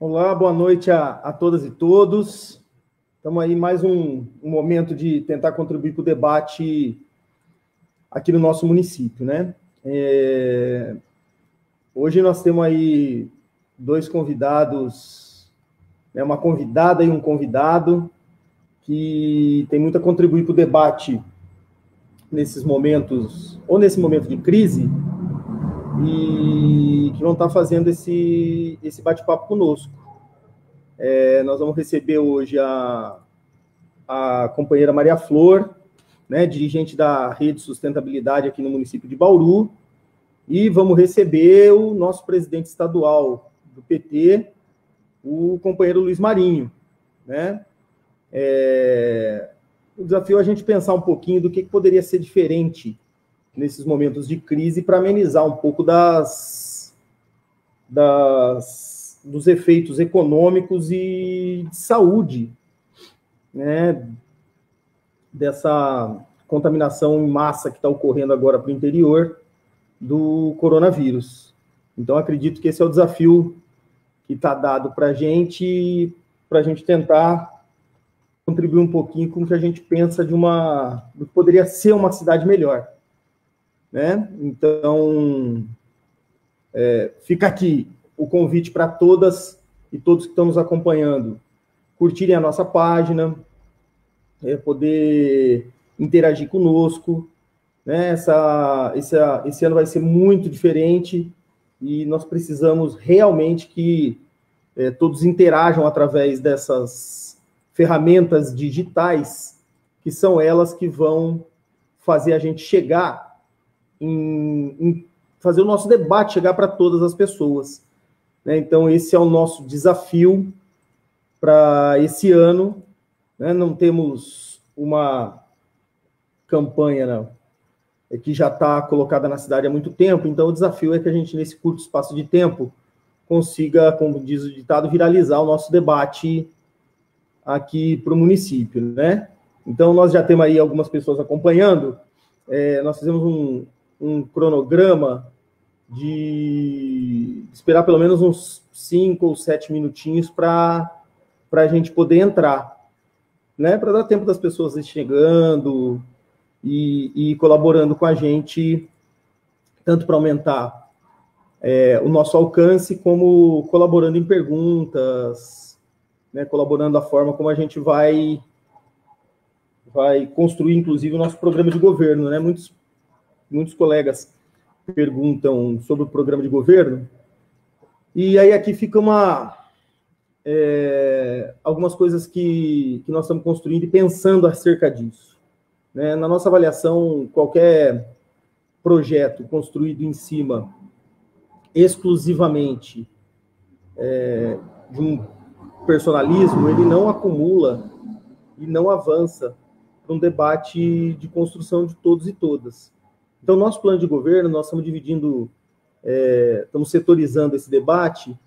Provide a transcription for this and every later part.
Olá, boa noite a todas e todos. Estamos aí mais um momento de tentar contribuir para o debate aqui no nosso município, né? Hoje nós temos aí dois convidados, uma convidada e um convidado, que tem muito a contribuir para o debate nesses momentos, ou nesse momento de crise, e que vão estar fazendo esse bate-papo conosco. Nós vamos receber hoje a companheira Maria Flor, né, dirigente da Rede Sustentabilidade aqui no município de Bauru, e vamos receber o nosso presidente estadual do PT, o companheiro Luiz Marinho, né? O desafio é a gente pensar um pouquinho do que poderia ser diferente nesses momentos de crise para amenizar um pouco dos efeitos econômicos e de saúde, né, dessa contaminação em massa que está ocorrendo agora para o interior do coronavírus. Então, acredito que esse é o desafio que está dado para a gente tentar contribuir um pouquinho com o que a gente pensa do que poderia ser uma cidade melhor, né? Então, fica aqui o convite para todas e todos que estão nos acompanhando curtirem a nossa página, poder interagir conosco, né? Esse ano vai ser muito diferente e nós precisamos realmente que todos interajam através dessas ferramentas digitais, que são elas que vão fazer a gente chegar fazer o nosso debate chegar para todas as pessoas, né? Então, esse é o nosso desafio para esse ano, né? Não temos uma campanha que já está colocada na cidade há muito tempo, então o desafio é que a gente, nesse curto espaço de tempo, consiga, como diz o ditado, viralizar o nosso debate aqui para o município, né? Então, nós já temos aí algumas pessoas acompanhando, nós fizemos um cronograma de esperar pelo menos uns 5 ou 7 minutinhos para a gente poder entrar, né? Para dar tempo das pessoas chegando e colaborando com a gente, tanto para aumentar o nosso alcance, como colaborando em perguntas, né? Colaborando da forma como a gente vai construir, inclusive, o nosso programa de governo, né? Muitos colegas perguntam sobre o programa de governo, e aí aqui fica algumas coisas que nós estamos construindo e pensando acerca disso, né? Na nossa avaliação, qualquer projeto construído em cima exclusivamente de um personalismo, ele não acumula e não avança para um debate de construção de todos e todas. Então, nosso plano de governo, nós estamos dividindo, estamos setorizando esse debate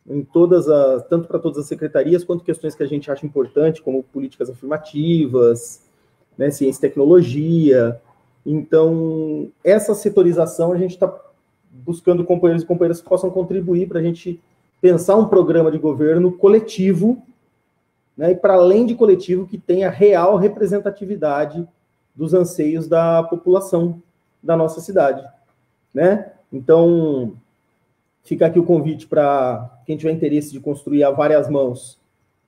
em tanto para todas as secretarias, quanto questões que a gente acha importante, como políticas afirmativas, né, ciência e tecnologia. Então, essa setorização, a gente está buscando companheiros e companheiras que possam contribuir para a gente pensar um programa de governo coletivo, né, e para além de coletivo, que tenha real representatividade dos anseios da população da nossa cidade, né? Então, fica aqui o convite para quem tiver interesse de construir a várias mãos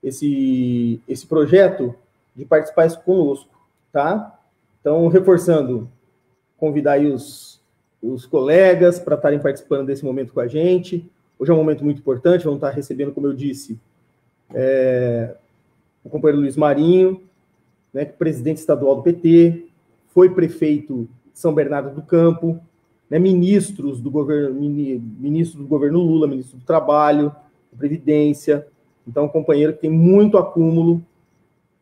esse projeto, de participar isso conosco, tá? Então, reforçando, convidar aí os colegas para estarem participando desse momento com a gente. Hoje é um momento muito importante, vamos estar recebendo, como eu disse, o companheiro Luiz Marinho, né, presidente estadual do PT, foi prefeito de São Bernardo do Campo, né, ministro do governo Lula, ministro do Trabalho, da Previdência. Então, um companheiro que tem muito acúmulo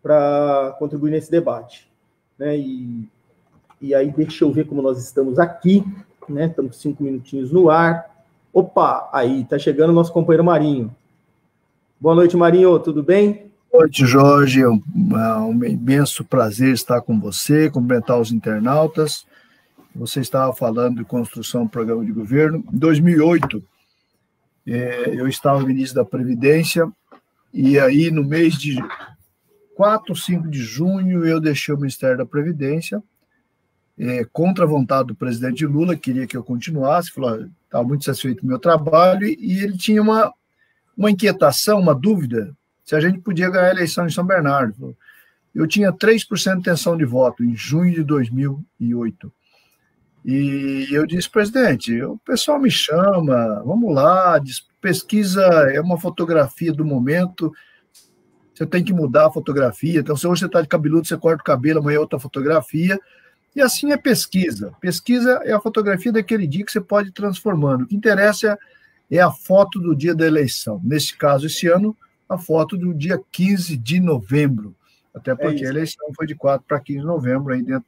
para contribuir nesse debate, né? E aí, deixa eu ver como nós estamos aqui, né? Estamos 5 minutinhos no ar. Opa, aí, está chegando o nosso companheiro Marinho. Boa noite, Marinho, tudo bem? Boa noite, Jorge. É um imenso prazer estar com você, cumprimentar os internautas. Você estava falando de construção do programa de governo. Em 2008, Eu estava ministro da Previdência, e aí no mês de 4, 5 de junho eu deixei o Ministério da Previdência, contra a vontade do presidente Lula, queria que eu continuasse, falou, estava muito satisfeito com o meu trabalho, e ele tinha uma inquietação, uma dúvida, se a gente podia ganhar a eleição em São Bernardo. Eu tinha 3% de intenção de voto em junho de 2008. E eu disse, presidente, o pessoal me chama, vamos lá, pesquisa é uma fotografia do momento, você tem que mudar a fotografia, então se hoje você está de cabeludo, você corta o cabelo, amanhã é outra fotografia, e assim é pesquisa. Pesquisa é a fotografia daquele dia que você pode ir transformando. O que interessa é a foto do dia da eleição. Nesse caso, esse ano, a foto do dia 15 de novembro, até porque a eleição foi de 4 para 15 de novembro, aí dentro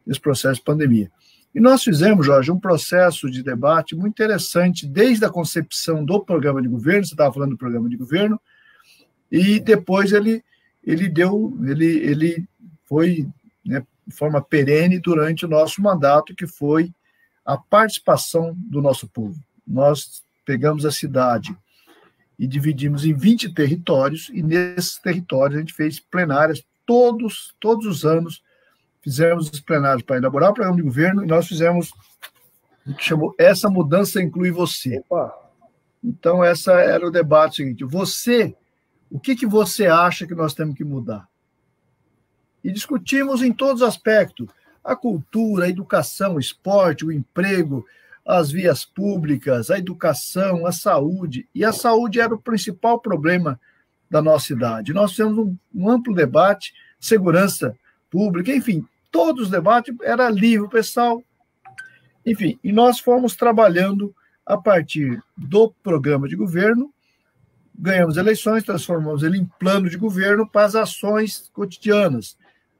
desse processo de pandemia. E nós fizemos, Jorge, um processo de debate muito interessante, desde a concepção do programa de governo, você estava falando do programa de governo, e depois ele foi, né, de forma perene durante o nosso mandato, que foi a participação do nosso povo. Nós pegamos a cidade e dividimos em 20 territórios, e nesses territórios a gente fez plenárias todos os anos, fizemos os plenários para elaborar o programa de governo, e nós fizemos o que chamou Essa Mudança Inclui Você. Opa. Então, esse era o debate seguinte, o que você acha que nós temos que mudar? E discutimos em todos os aspectos, a cultura, a educação, o esporte, o emprego, as vias públicas, a educação, a saúde, e a saúde era o principal problema da nossa cidade. Nós fizemos um amplo debate, segurança pública, enfim, todos os debates, era livre, o pessoal, enfim, e nós fomos trabalhando a partir do programa de governo, ganhamos eleições, transformamos ele em plano de governo para as ações cotidianas,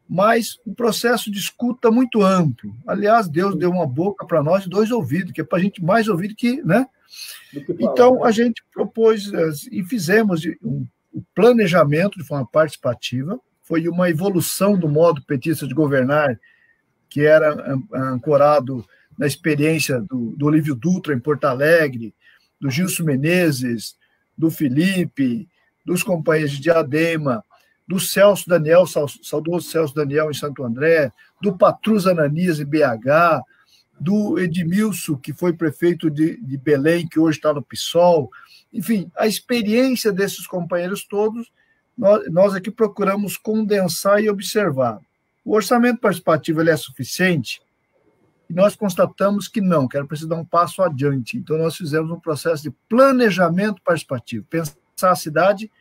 mas um processo de escuta muito amplo. Aliás, Deus deu uma boca para nós e 2 ouvidos, que é para a gente mais ouvir que, né? Então, a gente propôs e fizemos um planejamento de forma participativa, foi uma evolução do modo petista de governar, que era ancorado na experiência do Olívio Dutra em Porto Alegre, do Gilson Menezes, do Felipe, dos companheiros de Diadema, do Celso Daniel, saudoso Celso Daniel em Santo André, do Patrus Ananias em BH, do Edmilson, que foi prefeito de Belém, que hoje está no PSOL. Enfim, a experiência desses companheiros todos, nós aqui procuramos condensar e observar. O orçamento participativo ele é suficiente? E nós constatamos que não, que era preciso dar um passo adiante. Então, nós fizemos um processo de planejamento participativo, pensar a cidade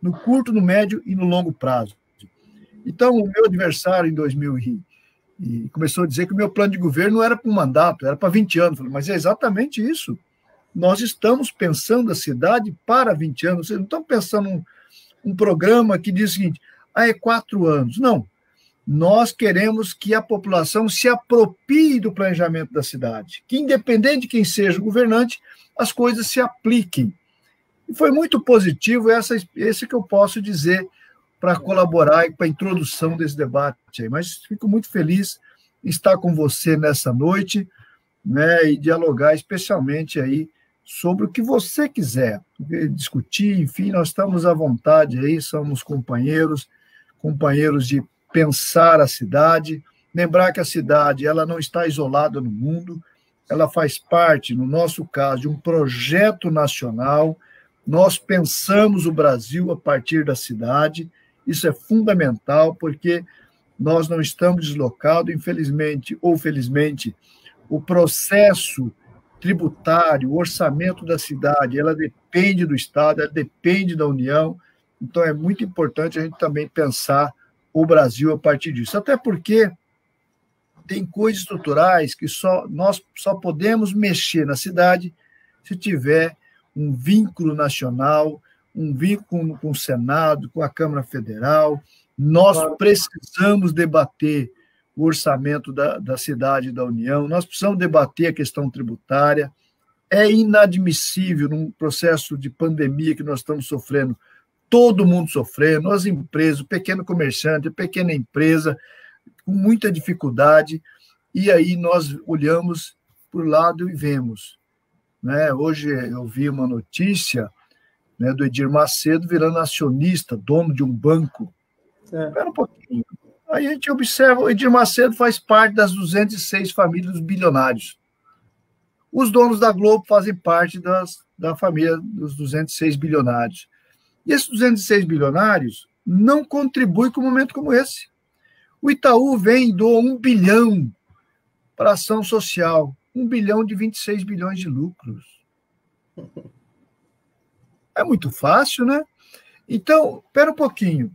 no curto, no médio e no longo prazo. Então, o meu adversário em 2000 e começou a dizer que o meu plano de governo não era para um mandato, era para 20 anos. Eu falei, mas é exatamente isso. Nós estamos pensando a cidade para 20 anos. Vocês não estão pensando um programa que diz o seguinte, é 4 anos. Não. Nós queremos que a população se aproprie do planejamento da cidade, que, independente de quem seja o governante, as coisas se apliquem. E foi muito positivo, esse que eu posso dizer para colaborar e para a introdução desse debate aí. Mas fico muito feliz em estar com você nessa noite, né, e dialogar especialmente aí sobre o que você quiser discutir, enfim, nós estamos à vontade aí, somos companheiros de pensar a cidade, lembrar que a cidade ela não está isolada no mundo, ela faz parte, no nosso caso, de um projeto nacional. Nós pensamos o Brasil a partir da cidade, isso é fundamental, porque nós não estamos deslocados, infelizmente ou felizmente, o processo tributário, o orçamento da cidade, ela depende do Estado, ela depende da União, então é muito importante a gente também pensar o Brasil a partir disso, até porque tem coisas estruturais que nós só podemos mexer na cidade se tiver um vínculo nacional, um vínculo com o Senado, com a Câmara Federal. Nós precisamos debater o orçamento da cidade e da União, nós precisamos debater a questão tributária. É inadmissível, num processo de pandemia que nós estamos sofrendo, todo mundo sofrendo, as empresas, o pequeno comerciante, a pequena empresa, com muita dificuldade, e aí nós olhamos para o lado e vemos né? Hoje eu vi uma notícia, né, do Edir Macedo virando acionista, dono de um banco. Espera um pouquinho. Aí a gente observa, o Edir Macedo faz parte das 206 famílias dos bilionários. Os donos da Globo fazem parte da família dos 206 bilionários. E esses 206 bilionários não contribuem com um momento como esse. O Itaú vem e doa 1 bilhão para ação social, 1 bilhão de 26 bilhões de lucros. É muito fácil, né? Então, espera um pouquinho.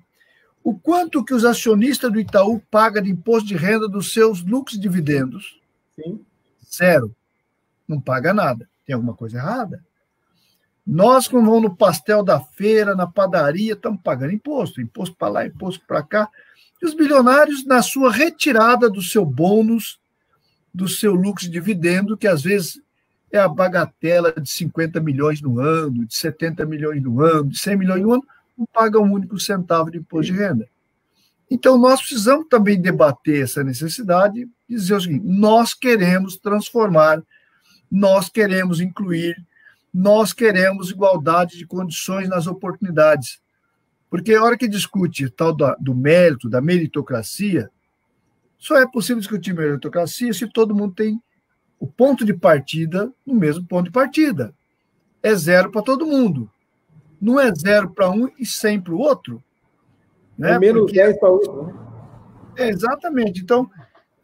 O quanto que os acionistas do Itaú pagam de imposto de renda dos seus lucros e dividendos? Sim. 0. Não paga nada. Tem alguma coisa errada? Nós, como vamos no pastel da feira, na padaria, estamos pagando imposto. Imposto para lá, imposto para cá. E os bilionários, na sua retirada do seu bônus, do seu lucro e dividendo, que às vezes é a bagatela de 50 milhões no ano, de 70 milhões no ano, de 100 milhões no ano, não paga um único centavo de imposto de renda. Então, nós precisamos também debater essa necessidade e dizer o seguinte: nós queremos transformar, nós queremos incluir, nós queremos igualdade de condições nas oportunidades. Porque a hora que discute tal do mérito, da meritocracia, só é possível discutir meritocracia se todo mundo tem o ponto de partida no mesmo ponto de partida. É 0 para todo mundo. Não é 0 para um e 100 para o outro. Né? É menos 10 para o outro. Né? Exatamente. Então,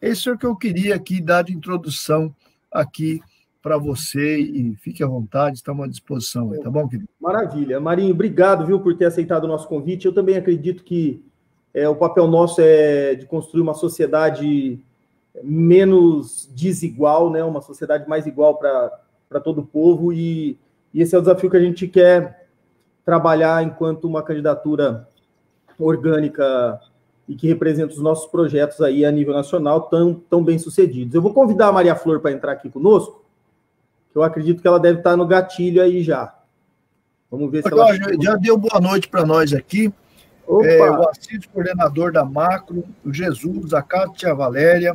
isso é o que eu queria aqui dar de introdução aqui para você, e fique à vontade, estamos à disposição aí, tá bom, querido? Maravilha. Marinho, obrigado, viu, por ter aceitado o nosso convite. Eu também acredito que o papel nosso é de construir uma sociedade menos desigual, né? Uma sociedade mais igual para todo o povo, e esse é o desafio que a gente quer trabalhar enquanto uma candidatura orgânica e que representa os nossos projetos aí a nível nacional tão bem sucedidos. Eu vou convidar a Maria Flor para entrar aqui conosco, que eu acredito que ela deve estar no gatilho aí já. Vamos ver se ela... Já deu boa noite para nós aqui. O Assis, coordenador da Macro, o Jesus, a Cátia Valéria,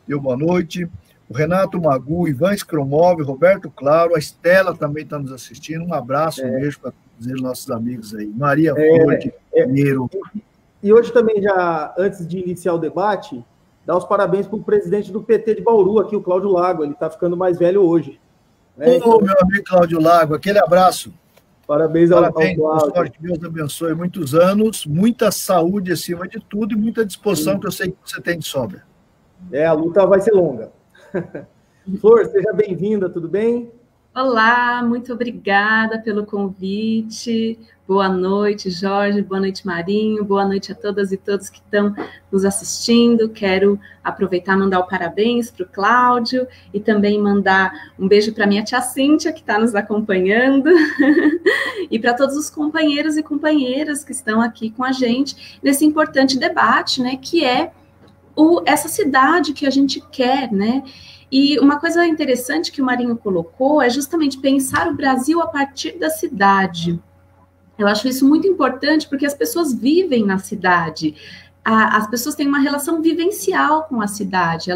deu boa noite. O Renato Magu, Ivan Scromov, Roberto Claro, a Estela também está nos assistindo. Um abraço, um beijo para todos os nossos amigos aí. Maria Flor de Pinheiro. E hoje também, já antes de iniciar o debate, dar os parabéns para o presidente do PT de Bauru, aqui, o Cláudio Lago. Ele está ficando mais velho hoje. Então, meu amigo Cláudio Lago, aquele abraço. Parabéns ao Cláudio. Sorte, Deus abençoe muitos anos, muita saúde acima de tudo e muita disposição que eu sei que você tem de sobra. A luta vai ser longa. Flor, seja bem-vinda, tudo bem? Olá, muito obrigada pelo convite. Boa noite, Jorge, boa noite, Marinho, boa noite a todas e todos que estão nos assistindo. Quero aproveitar e mandar o parabéns para o Cláudio e também mandar um beijo para minha tia Cíntia, que está nos acompanhando, e para todos os companheiros e companheiras que estão aqui com a gente nesse importante debate, né, que é essa cidade que a gente quer, né? E uma coisa interessante que o Marinho colocou é justamente pensar o Brasil a partir da cidade. Eu acho isso muito importante porque as pessoas vivem na cidade, as pessoas têm uma relação vivencial com a cidade,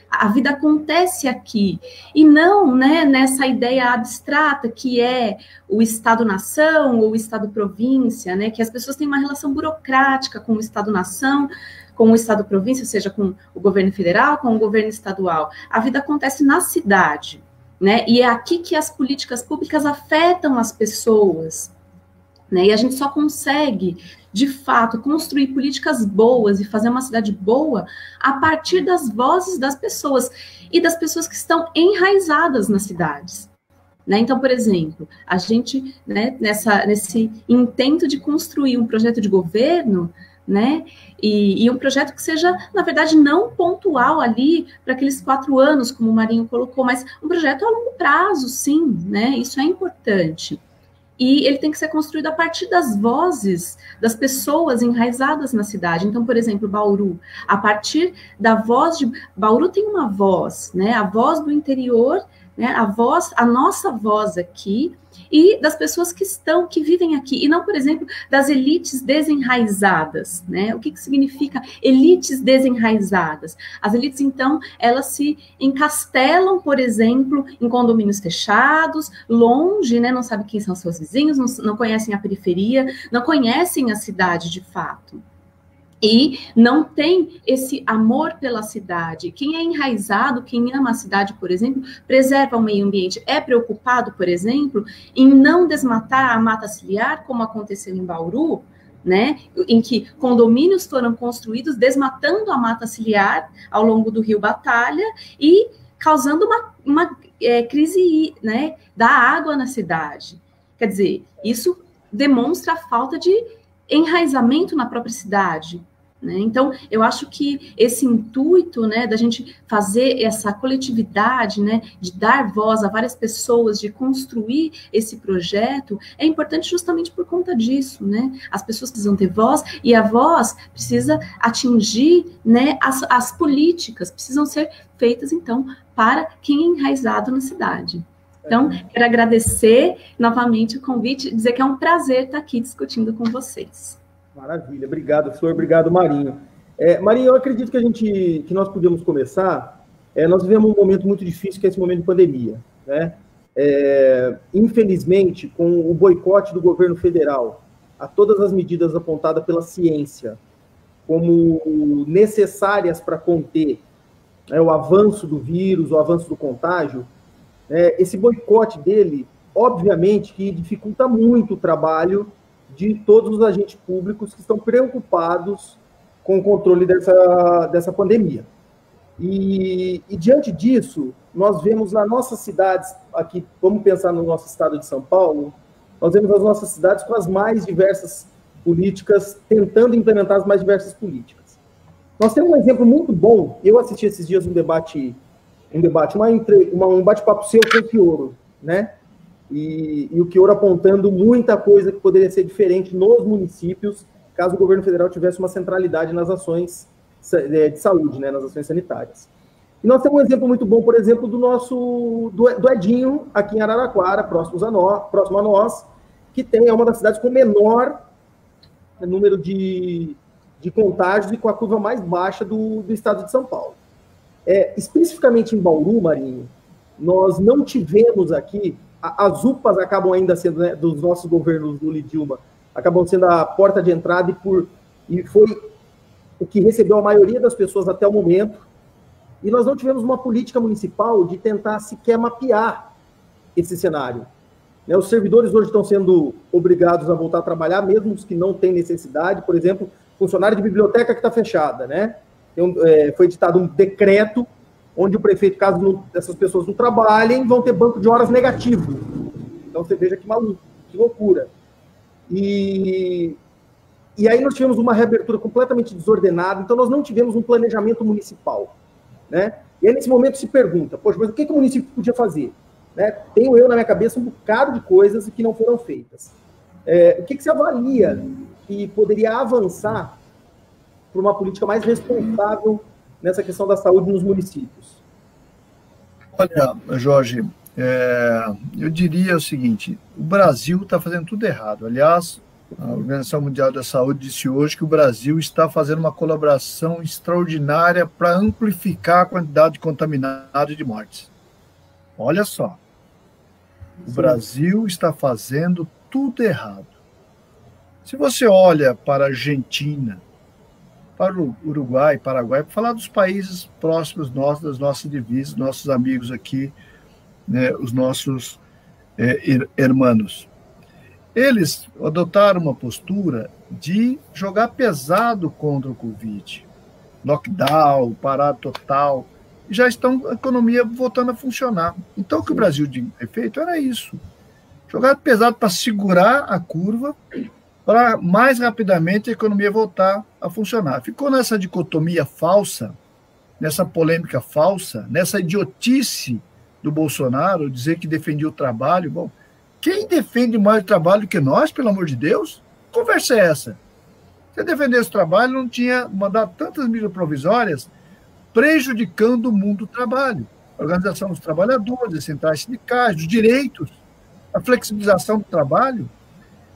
a vida acontece aqui, e não, né, nessa ideia abstrata que é o Estado-nação ou o Estado-província, né, que as pessoas têm uma relação burocrática com o Estado-nação, com o Estado-província, seja com o governo federal, com o governo estadual. A vida acontece na cidade, né? E é aqui que as políticas públicas afetam as pessoas, né? E a gente só consegue, de fato, construir políticas boas e fazer uma cidade boa a partir das vozes das pessoas e das pessoas que estão enraizadas nas cidades. Né? Então, por exemplo, a gente, né, nesse intento de construir um projeto de governo, né? E um projeto que seja, na verdade, não pontual ali para aqueles 4 anos, como o Marinho colocou, mas um projeto a longo prazo, sim, né? Isso é importante. E ele tem que ser construído a partir das vozes das pessoas enraizadas na cidade. Então, por exemplo, Bauru, a partir da voz de... Bauru tem uma voz, né? A voz do interior né, a nossa voz aqui, e das pessoas que vivem aqui, e não, por exemplo, das elites desenraizadas, né? O que significa elites desenraizadas? As elites, então, elas se encastelam, por exemplo, em condomínios fechados, longe, né? Não sabem quem são seus vizinhos, não conhecem a periferia, não conhecem a cidade de fato. E não tem esse amor pela cidade. Quem é enraizado, quem ama a cidade, por exemplo, preserva o meio ambiente, é preocupado, por exemplo, em não desmatar a mata ciliar, como aconteceu em Bauru, né, em que condomínios foram construídos desmatando a mata ciliar ao longo do rio Batalha e causando uma crise, né, da água na cidade. Quer dizer, isso demonstra a falta de enraizamento na própria cidade. Né? Então, eu acho que esse intuito, né, da gente fazer essa coletividade, né, de dar voz a várias pessoas, de construir esse projeto, é importante justamente por conta disso. Né? As pessoas precisam ter voz, e a voz precisa atingir, né, as políticas, precisam ser feitas, então, para quem é enraizado na cidade. Então, quero agradecer novamente o convite, dizer que é um prazer estar aqui discutindo com vocês. Maravilha, obrigado, Flor, obrigado, Marinho. Marinho, eu acredito que nós podemos começar. Nós vivemos um momento muito difícil, que é esse momento de pandemia, né? Infelizmente, com o boicote do governo federal a todas as medidas apontadas pela ciência como necessárias para conter, né, o avanço do vírus, o avanço do contágio, esse boicote dele, obviamente, que dificulta muito o trabalho de todos os agentes públicos que estão preocupados com o controle dessa pandemia. E diante disso, nós vemos nas nossas cidades, aqui, vamos pensar no nosso estado de São Paulo, nós vemos as nossas cidades com as mais diversas políticas, tentando implementar as mais diversas políticas. Nós temos um exemplo muito bom, eu assisti esses dias um bate-papo seu com o Fioro, né? E o Fioro apontando muita coisa que poderia ser diferente nos municípios, caso o governo federal tivesse uma centralidade nas ações de saúde, né, nas ações sanitárias. E nós temos um exemplo muito bom, por exemplo, do Edinho, aqui em Araraquara, próximo a nós, que é uma das cidades com menor número de contágios e com a curva mais baixa do estado de São Paulo. Especificamente em Bauru, Marinho, nós não tivemos aqui. As UPAs acabam ainda sendo, né, dos nossos governos Lula e Dilma, acabam sendo a porta de entrada e foi o que recebeu a maioria das pessoas até o momento. E nós não tivemos uma política municipal de tentar sequer mapear esse cenário. Né, os servidores hoje estão sendo obrigados a voltar a trabalhar, mesmo os que não têm necessidade. Por exemplo, funcionário de biblioteca que está fechada, né? Foi editado um decreto onde o prefeito, caso essas pessoas não trabalhem, vão ter banco de horas negativo. Então, você veja que maluco, que loucura. E aí nós tivemos uma reabertura completamente desordenada, então nós não tivemos um planejamento municipal. Né? E aí, nesse momento, se pergunta, poxa, mas o que o município podia fazer? Né? Tenho eu na minha cabeça um bocado de coisas que não foram feitas. O que você avalia que poderia avançar para uma política mais responsável nessa questão da saúde nos municípios? Olha, Jorge, eu diria o seguinte: o Brasil está fazendo tudo errado. Aliás, a Organização Mundial da Saúde disse hoje que o Brasil está fazendo uma colaboração extraordinária para amplificar a quantidade de contaminados e de mortes. Olha só, o Brasil está fazendo tudo errado. Se você olha para a Argentina, para o Uruguai, Paraguai, para falar dos países próximos nossos, das nossas divisas, nossos amigos aqui, né, os nossos irmãos. Eles adotaram uma postura de jogar pesado contra o Covid. Lockdown, parada total, e já estão a economia voltando a funcionar. Então, o que o Brasil tinha feito era isso. Jogar pesado para segurar a curva, para mais rapidamente a economia voltar a funcionar. Ficou nessa dicotomia falsa, nessa polêmica falsa, nessa idiotice do Bolsonaro, dizer que defendia o trabalho. Bom, quem defende mais o trabalho que nós, pelo amor de Deus? Que conversa é essa? Se defendesse o trabalho, não tinha mandado tantas medidas provisórias prejudicando o mundo do trabalho. a organização dos trabalhadores, as centrais sindicais, dos direitos, a flexibilização do trabalho.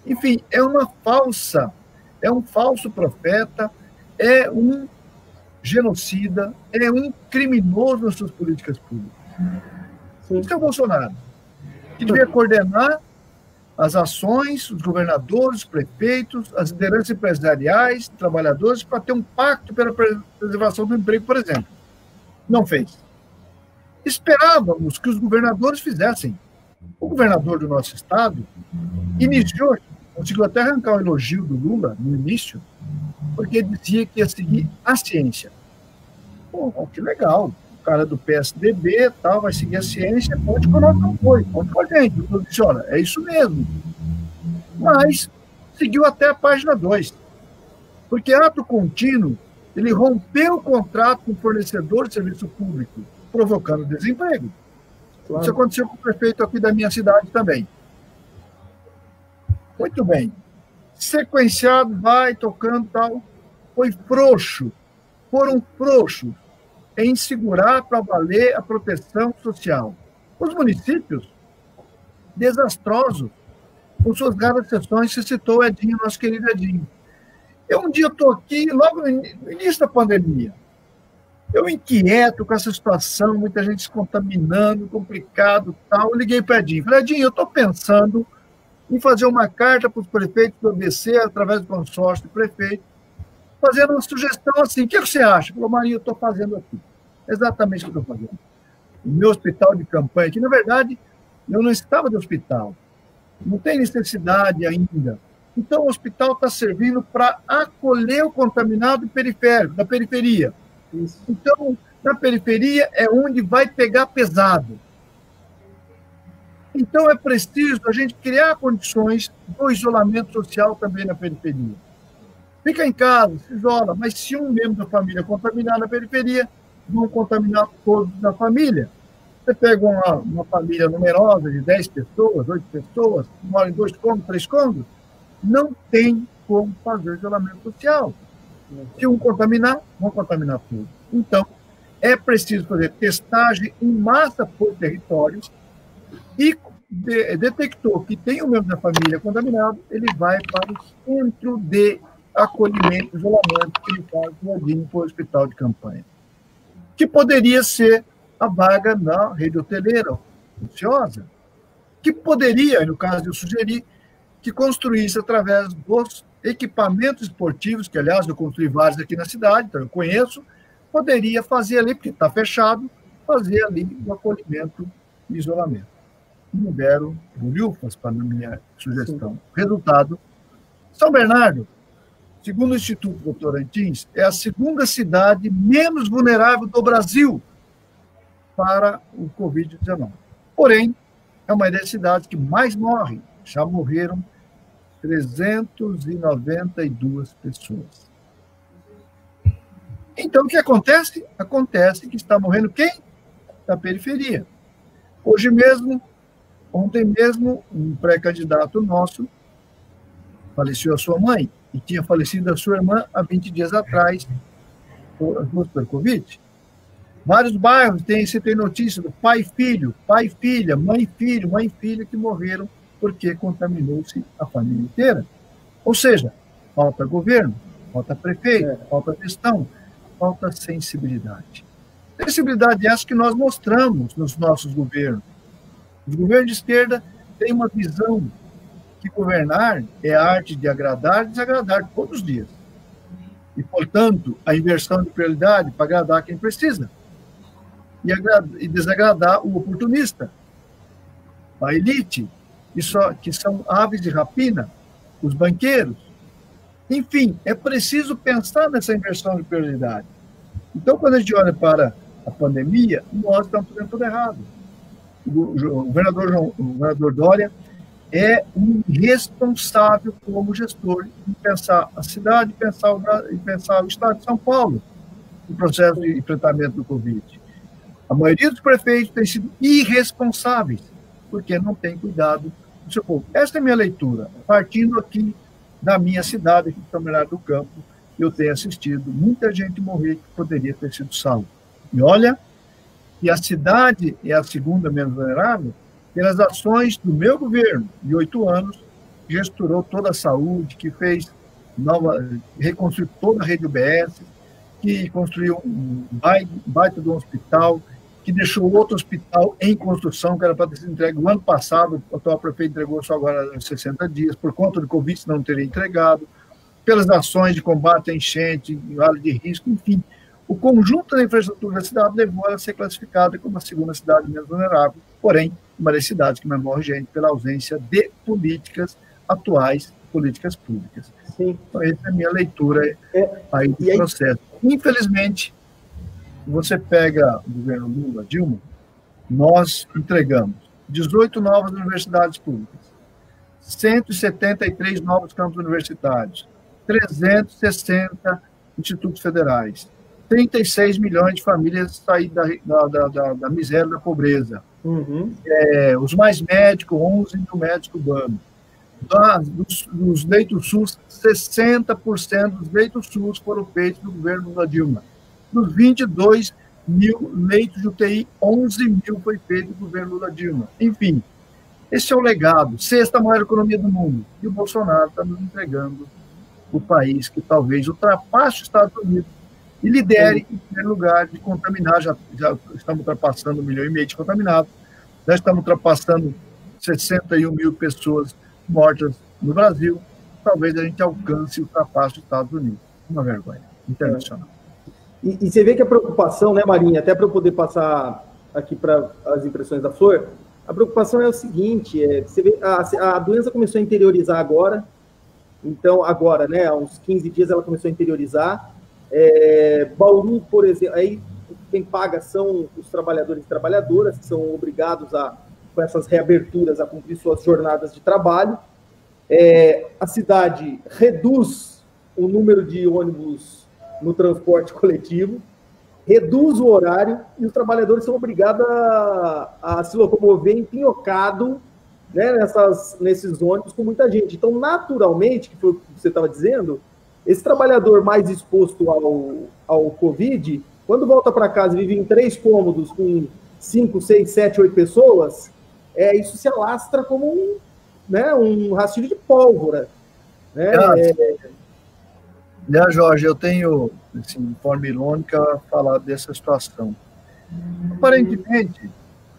Enfim, é um falso profeta, é um genocida, é um criminoso nas suas políticas públicas. Isso é o Bolsonaro, que devia coordenar as ações, os governadores, os prefeitos, as lideranças empresariais, trabalhadores, para ter um pacto pela preservação do emprego, por exemplo. Não fez. Esperávamos que os governadores fizessem. O governador do nosso estado iniciou, conseguiu até arrancar o elogio do Lula no início, porque dizia que ia seguir a ciência. Pô, que legal. O cara do PSDB tal, vai seguir a ciência, conte conosco, não foi. Conte com a gente. Eu disse, olha, é isso mesmo. Mas seguiu até a página 2. Porque ato contínuo, ele rompeu o contrato com o fornecedor de serviço público, provocando desemprego. Claro. Isso aconteceu com o prefeito aqui da minha cidade também. Muito bem. Sequenciado, vai tocando tal. Foi frouxo. Foram frouxos em segurar para valer a proteção social. Os municípios, desastrosos, com suas graves sessões, se citou o Edinho, nosso querido Edinho. Um dia estou aqui, logo no início da pandemia, eu inquieto com essa situação, muita gente se contaminando, complicado, tal. Eu liguei para o Edinho. Falei, Edinho, eu estou pensando em fazer uma carta para os prefeitos do ABC, através do consórcio do prefeito, fazendo uma sugestão assim. O que você acha? Falou, Marinho, eu estou fazendo aqui. Exatamente o que eu estou fazendo. O meu hospital de campanha, que, na verdade, eu não estava de hospital. Não tem necessidade ainda. Então, o hospital está servindo para acolher o contaminado periférico, da periferia. Isso. Então, na periferia é onde vai pegar pesado. Então, é preciso a gente criar condições do isolamento social também na periferia. Fica em casa, se isola, mas se um membro da família contaminar na periferia, vão contaminar todos da família. Você pega uma família numerosa de 10 pessoas, 8 pessoas, moram em 2 cômodos, 3 cômodos, não tem como fazer isolamento social. Se um contaminar, vão contaminar todos. Então, é preciso fazer testagem em massa por território e detectou que tem um membro da família contaminado, ele vai para o centro de acolhimento e isolamento, que ele faz no Edinho para o hospital de campanha. Que poderia ser a vaga na rede hoteleira ociosa, que poderia, no caso eu sugeri, que construísse através dos equipamentos esportivos, que, aliás, eu construí vários aqui na cidade, então eu conheço, poderia fazer ali, porque está fechado, fazer ali o acolhimento e isolamento. Não deram bolhufas para a minha sugestão. Sim. Resultado, São Bernardo, segundo o Instituto Votorantins, é a segunda cidade menos vulnerável do Brasil para o Covid-19. Porém, é uma das cidades que mais morre. Já morreram 392 pessoas. Então, o que acontece? Acontece que está morrendo quem? Da periferia. Hoje mesmo, ontem mesmo, um pré-candidato nosso faleceu a sua mãe e tinha falecido a sua irmã há 20 dias atrás por Covid. Vários bairros você tem notícia do pai e filho, pai e filha, mãe e filha que morreram porque contaminou-se a família inteira. Ou seja, falta governo, falta prefeito, falta gestão, falta sensibilidade. Sensibilidade essa que nós mostramos nos nossos governos. Os governos de esquerda têm uma visão que governar é a arte de agradar e desagradar todos os dias. E, portanto, a inversão de prioridade para agradar quem precisa e desagradar o oportunista, a elite, que são aves de rapina, os banqueiros. Enfim, é preciso pensar nessa inversão de prioridade. Então, quando a gente olha para a pandemia, nós estamos fazendo tudo errado. O governador Dória é um irresponsável como gestor em pensar a cidade e pensar o estado de São Paulo no processo de enfrentamento do Covid. A maioria dos prefeitos tem sido irresponsáveis, porque não tem cuidado do seu povo. Esta é a minha leitura. Partindo aqui da minha cidade, aqui de São Bernardo do Campo, eu tenho assistido muita gente morrer que poderia ter sido salvo. E olha, E a cidade é a segunda menos vulnerável pelas ações do meu governo, de 8 anos, que restaurou toda a saúde, que fez reconstruiu toda a rede UBS, que construiu um baita de um hospital, que deixou outro hospital em construção, que era para ter sido entregue o ano passado, o atual prefeito entregou só agora em 60 dias, por conta do Covid, não teria entregado, pelas ações de combate à enchente, vale de risco, enfim. O conjunto da infraestrutura da cidade levou ela a ser classificada como a segunda cidade menos vulnerável, porém, uma das cidades que mais morre gente pela ausência de políticas atuais, políticas públicas. Sim. Então, essa é a minha leitura aí do processo. Infelizmente, você pega o governo Lula, Dilma, nós entregamos 18 novas universidades públicas, 173 novos campos universitários, 360 institutos federais, 36 milhões de famílias sair da miséria, da pobreza. Uhum. Os mais médicos, 11 mil médicos urbanos. Dos leitos SUS, 60% dos leitos SUS foram feitos no governo da Dilma. Dos 22 mil leitos de UTI, 11 mil foi feito no governo Lula Dilma. Enfim, esse é o legado. Sexta maior economia do mundo. E o Bolsonaro está nos entregando o país que talvez ultrapasse os Estados Unidos e lidere, em primeiro lugar, de contaminar. Já estamos ultrapassando 1,5 milhão de contaminados, já estamos ultrapassando 61 mil pessoas mortas no Brasil. Talvez a gente alcance e ultrapasse os Estados Unidos. Uma vergonha internacional. E você vê que a preocupação, né, Marinha, até para eu poder passar aqui para as impressões da Flor, a preocupação é o seguinte, você vê, a doença começou a interiorizar agora, então agora, né, há uns 15 dias ela começou a interiorizar. Bauru, por exemplo, aí quem paga são os trabalhadores e trabalhadoras, que são obrigados com essas reaberturas, a cumprir suas jornadas de trabalho. A cidade reduz o número de ônibus no transporte coletivo, reduz o horário e os trabalhadores são obrigados a se locomover empinhocado, né, nesses ônibus com muita gente. Então, naturalmente, que foi o que você estava dizendo, esse trabalhador mais exposto ao Covid, quando volta para casa e vive em 3 cômodos com 5, 6, 7, 8 pessoas, isso se alastra como um rastilho de pólvora. Né? Jorge, eu tenho, assim, de forma irônica, a falar dessa situação. Aparentemente,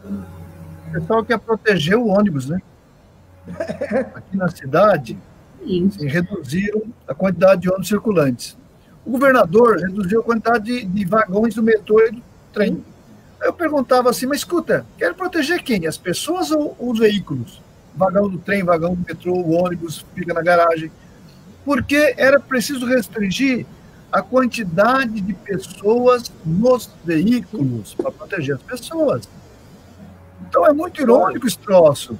o pessoal quer proteger o ônibus, né? Aqui na cidade, assim, reduziram a quantidade de ônibus circulantes. O governador reduziu a quantidade de vagões do metrô e do trem. Aí eu perguntava assim, mas escuta, quer proteger quem? As pessoas ou os veículos? Vagão do trem, vagão do metrô, o ônibus fica na garagem. Porque era preciso restringir a quantidade de pessoas nos veículos para proteger as pessoas. Então é muito irônico esse troço.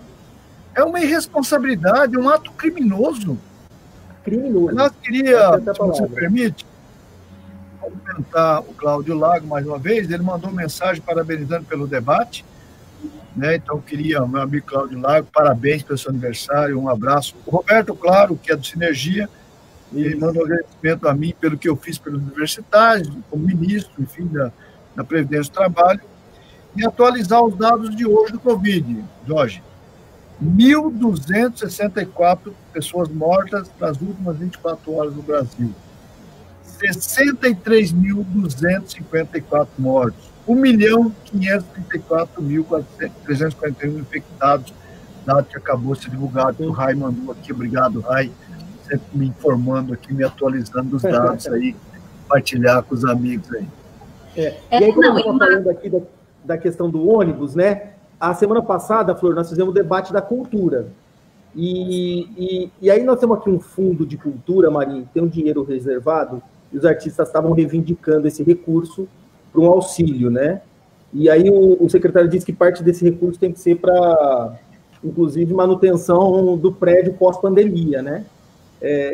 É uma irresponsabilidade, um ato criminoso. Criminoso. Nós queria, se você permite, cumprimentar o Cláudio Lago mais uma vez. Ele mandou mensagem parabenizando pelo debate. Né? Então, queria, meu amigo Cláudio Lago, parabéns pelo seu aniversário, um abraço. O Roberto, claro, que é do Sinergia, ele mandou um agradecimento a mim pelo que eu fiz pelos universitários, como ministro, enfim, da Previdência do Trabalho, e atualizar os dados de hoje do Covid, Jorge. 1.264 pessoas mortas nas últimas 24 horas no Brasil. 63.254 mortos. 1.534.341 infectados, dado que acabou de ser divulgado. O Rai mandou aqui, obrigado, Rai, sempre me informando aqui, me atualizando os dados aí, compartilhar com os amigos aí. E aí, como eu estava falando aqui da questão do ônibus, né? A semana passada, Flor, nós fizemos o debate da cultura. E aí nós temos aqui um fundo de cultura, Marinho, tem um dinheiro reservado, e os artistas estavam reivindicando esse recurso para um auxílio, né? E aí o secretário disse que parte desse recurso tem que ser para, inclusive, manutenção do prédio pós-pandemia, né?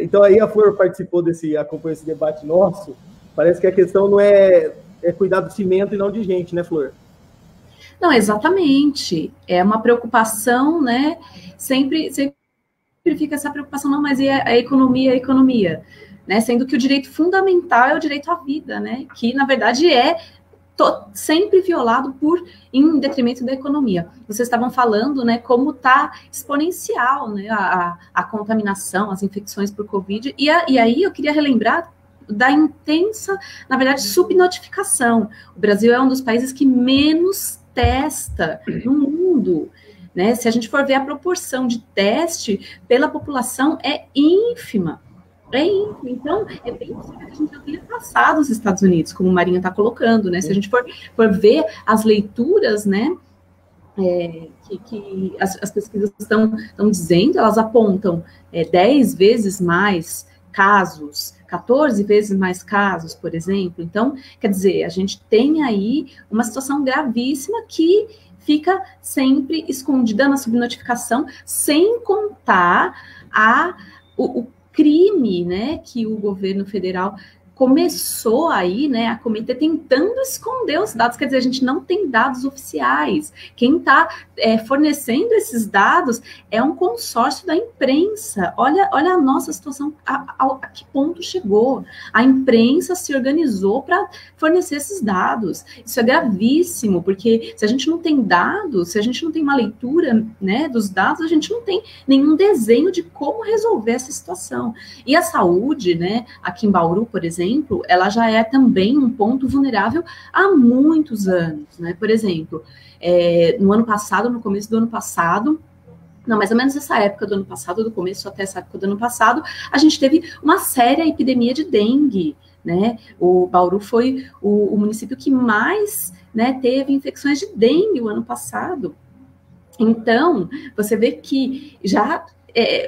Então aí a Flor participou acompanhou esse debate nosso. Parece que a questão não é cuidar do cimento e não de gente, né, Flor? Não, exatamente. É uma preocupação, né? Sempre fica essa preocupação, não, mas e a economia, né? Sendo que o direito fundamental é o direito à vida, né? Que, na verdade, é sempre violado em detrimento da economia. Vocês estavam falando, né, como está exponencial, né, a contaminação, as infecções por Covid, e aí eu queria relembrar da intensa, na verdade, subnotificação. O Brasil é um dos países que menos testa no mundo, né? Se a gente for ver a proporção de teste pela população, é ínfima. Então, é bem possível que a gente já tenha passado os Estados Unidos, como o Marinho está colocando, né? Se a gente for ver as leituras, né, que as pesquisas estão dizendo, elas apontam 10 vezes mais casos, 14 vezes mais casos, por exemplo. Então, quer dizer, a gente tem aí uma situação gravíssima que fica sempre escondida na subnotificação, sem contar o crime, né, que o governo federal começou aí, né, a cometer, tentando esconder os dados. Quer dizer, a gente não tem dados oficiais. Quem está fornecendo esses dados é um consórcio da imprensa. Olha a nossa situação, a que ponto chegou. A imprensa se organizou para fornecer esses dados. Isso é gravíssimo, porque se a gente não tem dados, se a gente não tem uma leitura, né, dos dados, a gente não tem nenhum desenho de como resolver essa situação. E a saúde, né, aqui em Bauru, por exemplo, ela já é também um ponto vulnerável há muitos anos, né? Por exemplo, no ano passado, no começo do ano passado, não, mais ou menos essa época do ano passado, do começo até essa época do ano passado, a gente teve uma séria epidemia de dengue, né? O Bauru foi o município que mais, né, teve infecções de dengue o ano passado. Então, você vê que já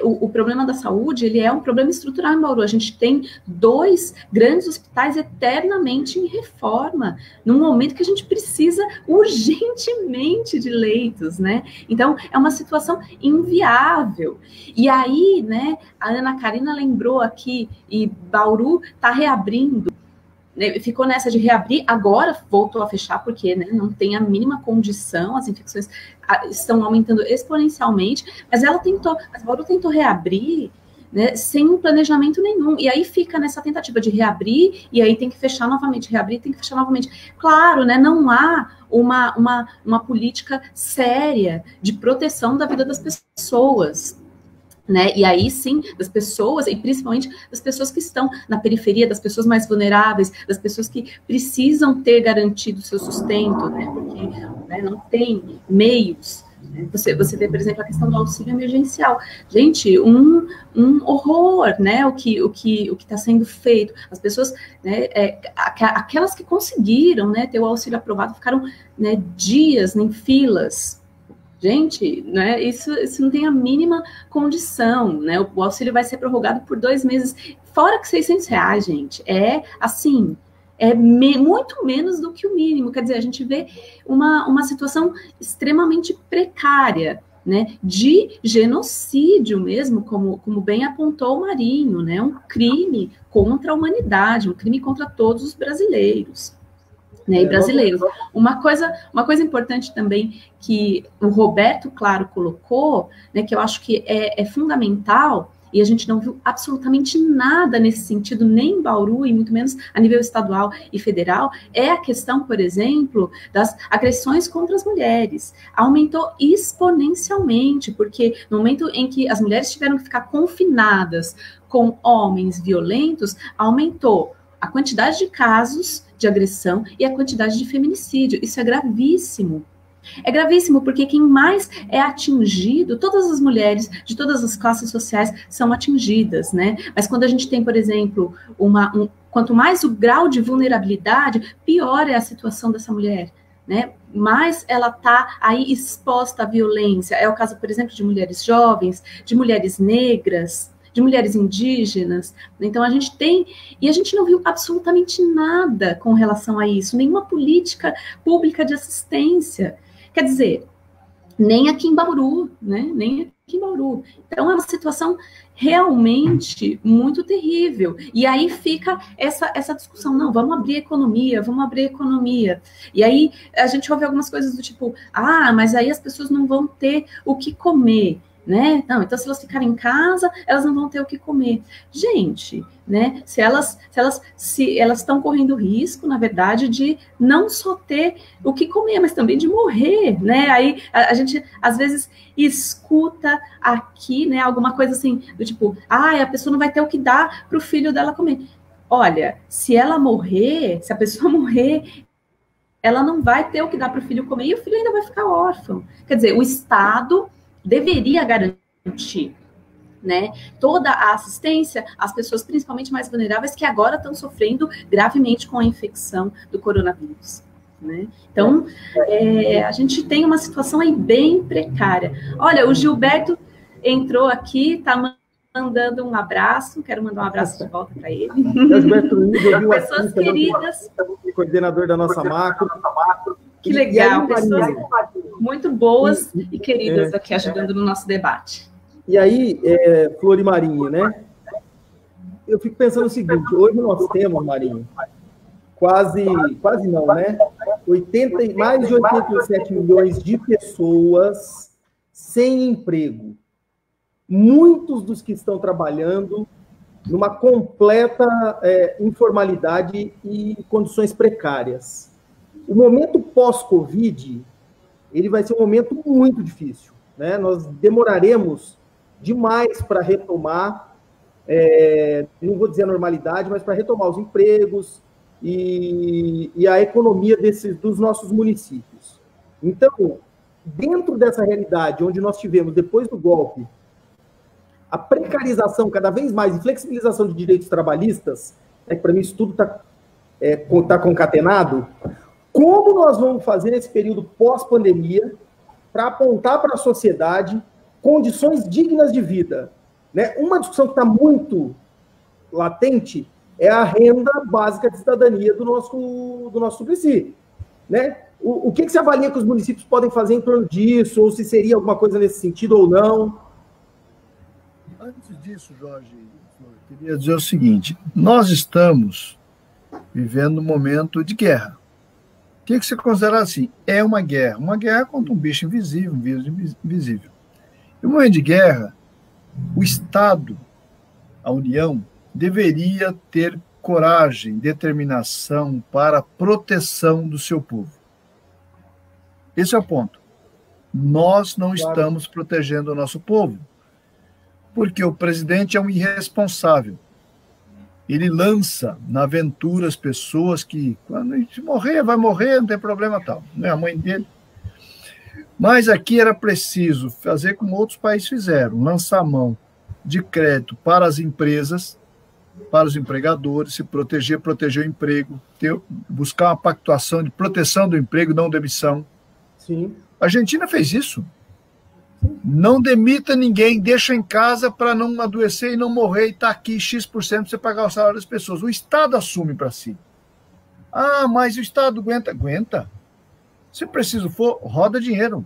o problema da saúde, ele é um problema estrutural em Bauru. A gente tem 2 grandes hospitais eternamente em reforma, num momento que a gente precisa urgentemente de leitos, né? Então, é uma situação inviável. E aí, né, a Ana Karina lembrou aqui, e Bauru está reabrindo, ficou nessa de reabrir, agora voltou a fechar, porque, né, não tem a mínima condição, as infecções estão aumentando exponencialmente, mas a Bauru tentou reabrir, né, sem um planejamento nenhum, e aí fica nessa tentativa de reabrir, e aí tem que fechar novamente, reabrir, tem que fechar novamente. Claro, né, não há uma política séria de proteção da vida das pessoas, né? E aí sim, das pessoas, e principalmente das pessoas que estão na periferia, das pessoas mais vulneráveis, das pessoas que precisam ter garantido o seu sustento, né? Porque, né, não tem meios. Né? Você vê, por exemplo, a questão do auxílio emergencial. Gente, um horror, né? O que está sendo feito. As pessoas, né, aquelas que conseguiram, né, ter o auxílio aprovado, ficaram, né, dias em filas. Gente, né, isso não tem a mínima condição, né? O auxílio vai ser prorrogado por 2 meses, fora que R$600, gente. Assim, muito menos do que o mínimo. Quer dizer, a gente vê uma situação extremamente precária, né? De genocídio mesmo, como bem apontou o Marinho, né? Um crime contra a humanidade, um crime contra todos os brasileiros. Né, e brasileiros. Uma coisa importante também que o Roberto, claro, colocou, né, que eu acho que é fundamental, e a gente não viu absolutamente nada nesse sentido, nem em Bauru, e muito menos a nível estadual e federal, é a questão, por exemplo, das agressões contra as mulheres. Aumentou exponencialmente, porque no momento em que as mulheres tiveram que ficar confinadas com homens violentos, aumentou a quantidade de casos de agressão e a quantidade de feminicídio. Isso é gravíssimo. É gravíssimo porque quem mais é atingido, todas as mulheres de todas as classes sociais são atingidas, né? Mas quando a gente tem, por exemplo, quanto mais o grau de vulnerabilidade, pior é a situação dessa mulher, né? Mais ela está aí exposta à violência. É o caso, por exemplo, de mulheres jovens, de mulheres negras, de mulheres indígenas. Então a gente tem, e a gente não viu absolutamente nada com relação a isso, nenhuma política pública de assistência. Quer dizer, nem aqui em Bauru, né? Nem aqui em Bauru. Então é uma situação realmente muito terrível. E aí fica essa discussão, não, vamos abrir a economia. E aí a gente ouve algumas coisas do tipo, mas aí as pessoas não vão ter o que comer. né? Não, então se elas ficarem em casa, elas não vão ter o que comer. Gente, né? Se elas estão correndo risco, na verdade, de não só ter o que comer, mas também de morrer, né? Aí a gente às vezes escuta aqui, né, alguma coisa assim, do tipo, a pessoa não vai ter o que dar para o filho dela comer. Olha, se ela morrer, se a pessoa morrer, ela não vai ter o que dar para o filho comer e o filho ainda vai ficar órfão. Quer dizer, o Estado deveria garantir, né, toda a assistência às pessoas principalmente mais vulneráveis que agora estão sofrendo gravemente com a infecção do coronavírus, né? Então, a gente tem uma situação aí bem precária. Olha, o Gilberto entrou aqui, está mandando um abraço, quero mandar um abraço de volta para ele. Gilberto, pessoas queridas, coordenador da nossa macro. Que legal, pessoas muito boas e queridas aqui ajudando no nosso debate. E aí, Flor e Marinho, né? Eu fico pensando o seguinte, hoje nós temos, Marinho, quase não, né? Mais de 87 milhões de pessoas sem emprego. Muitos dos que estão trabalhando numa completa informalidade e condições precárias. O momento pós-Covid, ele vai ser um momento muito difícil, né? Nós demoraremos demais para retomar, não vou dizer a normalidade, mas para retomar os empregos e a economia dos nossos municípios. Então, dentro dessa realidade, onde nós tivemos, depois do golpe, a precarização cada vez mais e flexibilização de direitos trabalhistas, que para mim isso tudo está concatenado, como nós vamos fazer nesse período pós-pandemia para apontar para a sociedade condições dignas de vida, né? Uma discussão que está muito latente é a renda básica de cidadania do nosso Suplicy, né? O que você avalia que os municípios podem fazer em torno disso, ou se seria alguma coisa nesse sentido ou não? Antes disso, Jorge, eu queria dizer o seguinte, nós estamos vivendo um momento de guerra. O que você considera assim? É uma guerra contra um bicho invisível, um vírus invisível. No momento de guerra, o Estado, a União, deveria ter coragem, determinação para a proteção do seu povo. Esse é o ponto. Nós não estamos protegendo o nosso povo, porque o presidente é um irresponsável. Ele lança na aventura as pessoas que, quando a gente morrer, vai morrer, não tem problema tal. Não é a mãe dele. Mas aqui era preciso fazer como outros países fizeram, lançar a mão de crédito para as empresas, para os empregadores, se proteger o emprego, buscar uma pactuação de proteção do emprego, não demissão. Sim. A Argentina fez isso. Não demita ninguém, deixa em casa para não adoecer e não morrer, e está aqui X% para você pagar o salário das pessoas. O Estado assume para si. Ah, mas o Estado aguenta? Aguenta. Se preciso for, roda dinheiro.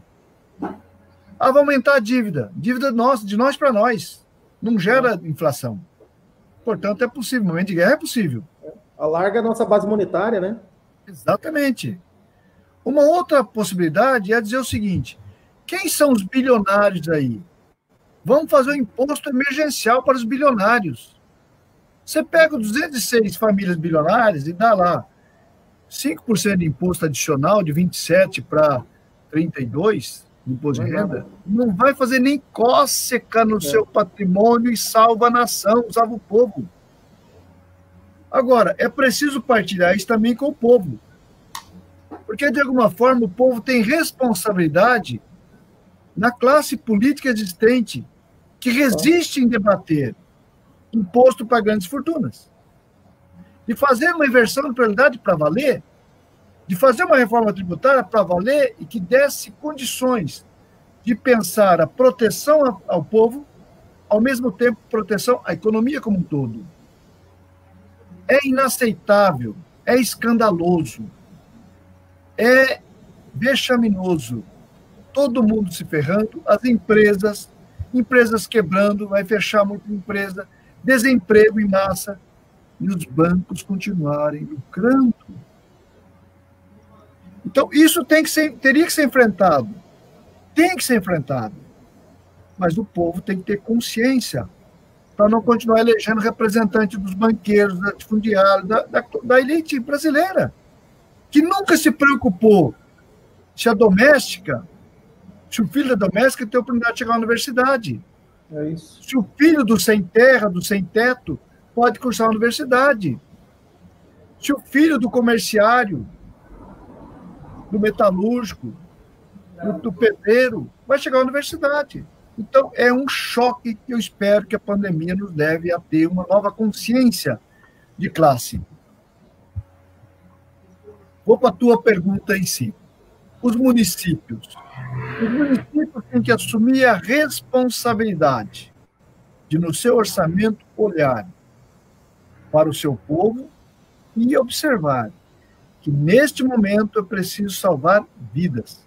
Ah, vai aumentar a dívida. Dívida de nós para nós. Não gera inflação. Portanto, é possível. No momento de guerra é possível. Alarga a nossa base monetária, né? Exatamente. Uma outra possibilidade é dizer o seguinte: quem são os bilionários aí? Vamos fazer um imposto emergencial para os bilionários. Você pega 206 famílias bilionárias e dá lá 5% de imposto adicional, de 27% para 32% de imposto de renda, não vai fazer nem cócega no seu patrimônio e salva a nação, salva o povo. Agora, é preciso partilhar isso também com o povo. Porque, de alguma forma, o povo tem responsabilidade na classe política existente que resiste em debater imposto para grandes fortunas. De fazer uma inversão de prioridade para valer, de fazer uma reforma tributária para valer e que desse condições de pensar a proteção ao povo, ao mesmo tempo proteção à economia como um todo. É inaceitável, é escandaloso, é vexaminoso. Todo mundo se ferrando, as empresas quebrando, vai fechar muita empresa, desemprego em massa, e os bancos continuarem lucrando. Então, isso teria que ser enfrentado. Tem que ser enfrentado. mas o povo tem que ter consciência para não continuar elegendo representante dos banqueiros, da latifundiária, da elite brasileira, que nunca se preocupou se a doméstica, se o filho da doméstica tem a oportunidade de chegar à universidade. É isso. Se o filho do sem terra, do sem teto, pode cursar a universidade. Se o filho do comerciário, do metalúrgico, do pedreiro, vai chegar à universidade. Então, é um choque que eu espero que a pandemia nos leve a ter uma nova consciência de classe. Vou para a tua pergunta em si. Os municípios têm que assumir a responsabilidade de, no seu orçamento, olhar para o seu povo e observar que, neste momento, é preciso salvar vidas.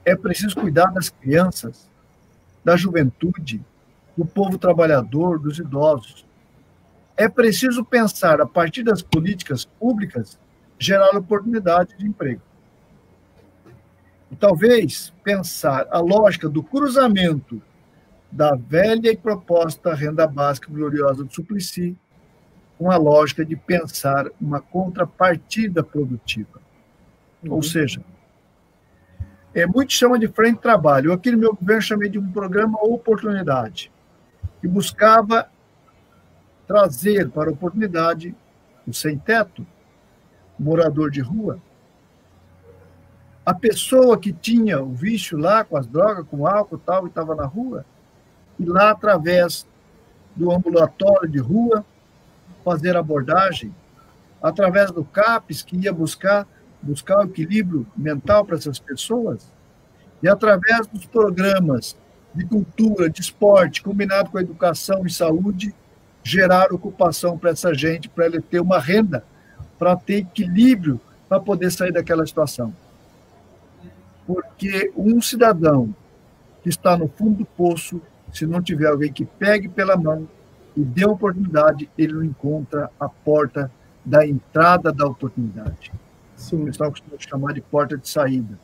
É preciso cuidar das crianças, da juventude, do povo trabalhador, dos idosos. É preciso pensar, a partir das políticas públicas, gerar oportunidades de emprego. E talvez pensar a lógica do cruzamento da velha e proposta renda básica gloriosa do Suplicy com a lógica de pensar uma contrapartida produtiva. Ou seja, muitos chamam de frente de trabalho. Eu, aqui no meu governo, chamei de um programa oportunidade, que buscava trazer para a oportunidade o sem-teto, o morador de rua, a pessoa que tinha o vício lá com as drogas, com o álcool e tal, e estava na rua, e lá, através do ambulatório de rua, fazer abordagem, através do CAPES, que ia buscar o equilíbrio mental para essas pessoas, e através dos programas de cultura, de esporte, combinado com a educação e saúde, gerar ocupação para essa gente, para ele ter uma renda, para ter equilíbrio, para poder sair daquela situação. Porque um cidadão que está no fundo do poço, se não tiver alguém que pegue pela mão e dê oportunidade, ele não encontra a porta da entrada da oportunidade. Sim. O pessoal costuma chamar de porta de saída.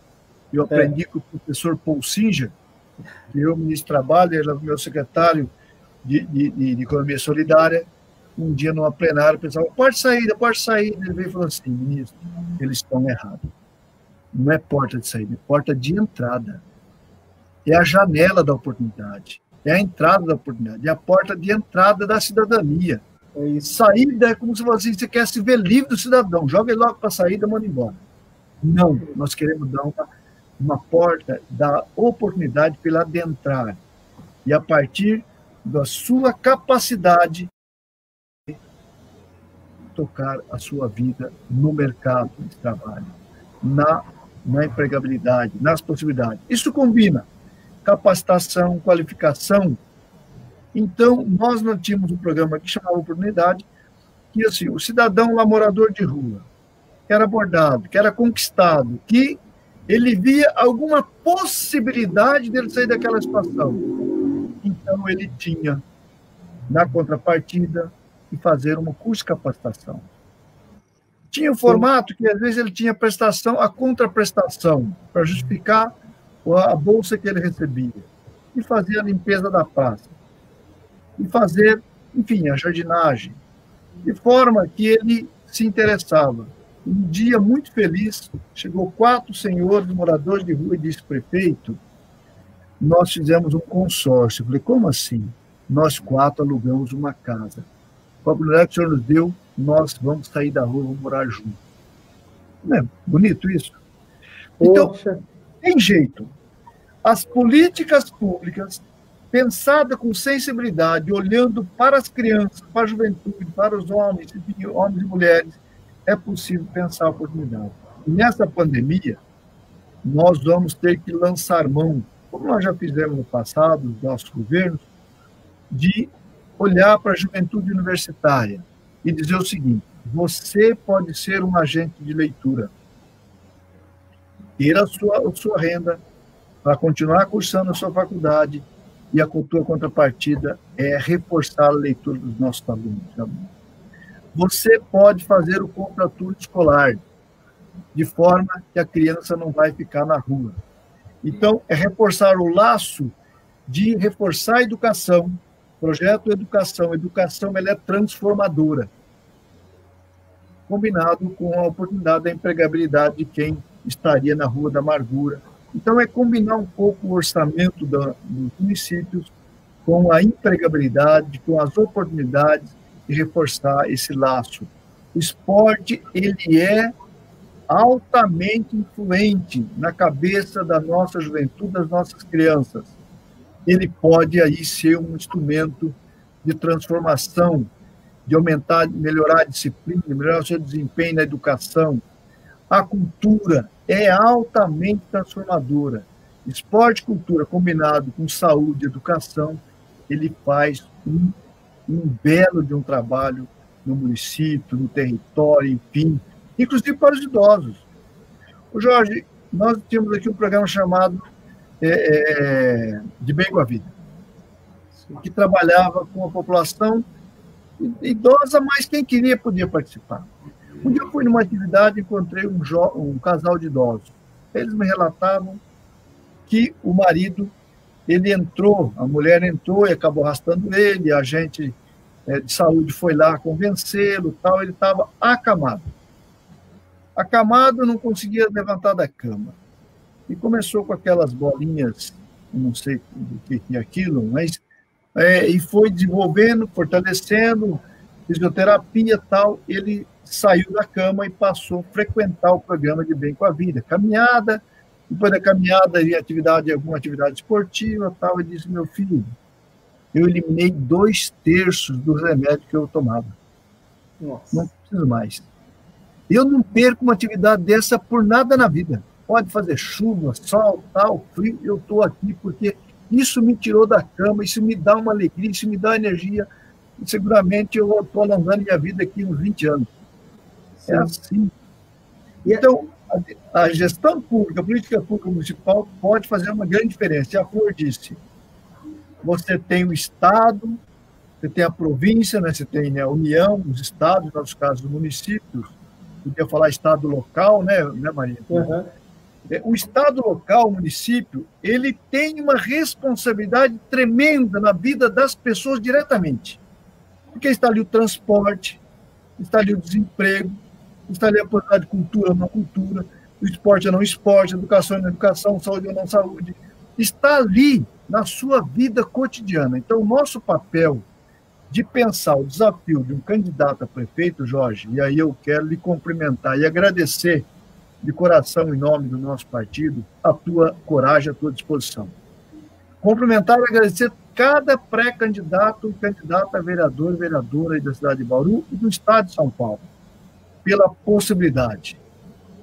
Eu aprendi com o professor Paul Singer, que eu ministro trabalho, ele é o meu secretário de Economia Solidária. Um dia, numa plenária, o pessoal, porta de saída, porta de saída. Ele veio e falou assim: ministro, eles estão errados. Não é porta de saída, é porta de entrada. É a janela da oportunidade. É a entrada da oportunidade. É a porta de entrada da cidadania. Saída é como se você quer se ver livre do cidadão. Joga ele logo para a saída e manda embora. Não, nós queremos dar uma porta da oportunidade para ele adentrar. E a partir da sua capacidade de tocar a sua vida no mercado de trabalho, na empregabilidade, nas possibilidades. Isso combina capacitação, qualificação. Então, nós não tínhamos um programa que chamava Oportunidade, que assim, o cidadão lá, morador de rua, que era abordado, que era conquistado, que ele via alguma possibilidade dele sair daquela situação. Então, ele tinha, na contrapartida, que fazer um curso de capacitação. Tinha um formato que, às vezes, ele tinha prestação, a contraprestação, para justificar a bolsa que ele recebia, e fazer a limpeza da praça, e fazer, enfim, a jardinagem, de forma que ele se interessava. Um dia, muito feliz, chegou 4 senhores moradores de rua e disse: prefeito, nós fizemos um consórcio. Eu falei: como assim? Nós 4 alugamos uma casa. Com a oportunidade que o senhor nos deu, nós vamos sair da rua, vamos morar juntos. Não é bonito isso? Então, tem jeito. As políticas públicas, pensadas com sensibilidade, olhando para as crianças, para a juventude, para os homens, enfim, homens e mulheres, é possível pensar a oportunidade. E nessa pandemia, nós vamos ter que lançar mão, como nós já fizemos no passado, nos nossos governos, de olhar para a juventude universitária e dizer o seguinte: você pode ser um agente de leitura, ter a sua renda para continuar cursando a sua faculdade, e a cultura contrapartida é reforçar a leitura dos nossos alunos. Você pode fazer o contraturno escolar, de forma que a criança não vai ficar na rua. Então, é reforçar o laço de reforçar a educação, projeto educação. Educação, ela é transformadora, combinado com a oportunidade da empregabilidade de quem estaria na rua da amargura. Então, é combinar um pouco o orçamento dos municípios com a empregabilidade, com as oportunidades de reforçar esse laço. O esporte, ele é altamente influente na cabeça da nossa juventude, das nossas crianças. Ele pode aí ser um instrumento de transformação, de aumentar, melhorar a disciplina, melhorar o seu desempenho na educação. A cultura é altamente transformadora. Esporte e cultura combinado com saúde e educação, ele faz um belo de um trabalho no município, no território, enfim, inclusive para os idosos. Ô Jorge, nós temos aqui um programa chamado De Bem com a Vida, que trabalhava com a população idosa, mas quem queria podia participar. Um dia eu fui numa atividade e encontrei um casal de idosos. Eles me relatavam que o marido, ele entrou, a mulher entrou e acabou arrastando ele, a gente de saúde foi lá convencê-lo, tal, ele estava acamado. Acamado, não conseguia levantar da cama. E começou com aquelas bolinhas, não sei o que é aquilo, mas e foi desenvolvendo, fortalecendo, fisioterapia e tal. Ele saiu da cama e passou a frequentar o programa De Bem com a Vida. Caminhada, depois da caminhada, alguma atividade esportiva tal. E disse: meu filho, eu eliminei 2/3 dos remédios que eu tomava. Nossa. Não preciso mais. Eu não perco uma atividade dessa por nada na vida. Pode fazer chuva, sol, tal, frio, eu estou aqui porque isso me tirou da cama, isso me dá uma alegria, isso me dá energia, e seguramente eu estou alongando minha vida aqui uns 20 anos. Sim. É assim. Então, a gestão pública, a política pública municipal pode fazer uma grande diferença. E a Flor disse, você tem o Estado, você tem a província, né? Você tem a União, os estados, no nosso caso, os municípios, podia falar Estado local, né Maria? Uhum. O Estado local, o município, ele tem uma responsabilidade tremenda na vida das pessoas diretamente. Porque está ali o transporte, está ali o desemprego, está ali a possibilidade de cultura ou não cultura, o esporte ou não esporte, educação ou não educação, saúde ou não saúde. Está ali na sua vida cotidiana. Então, o nosso papel de pensar o desafio de um candidato a prefeito, Jorge, e aí eu quero lhe cumprimentar e agradecer de coração, em nome do nosso partido, a tua coragem, a tua disposição. Cumprimentar e agradecer cada pré-candidato, candidato a vereador e vereadora aí da cidade de Bauru e do estado de São Paulo, pela possibilidade.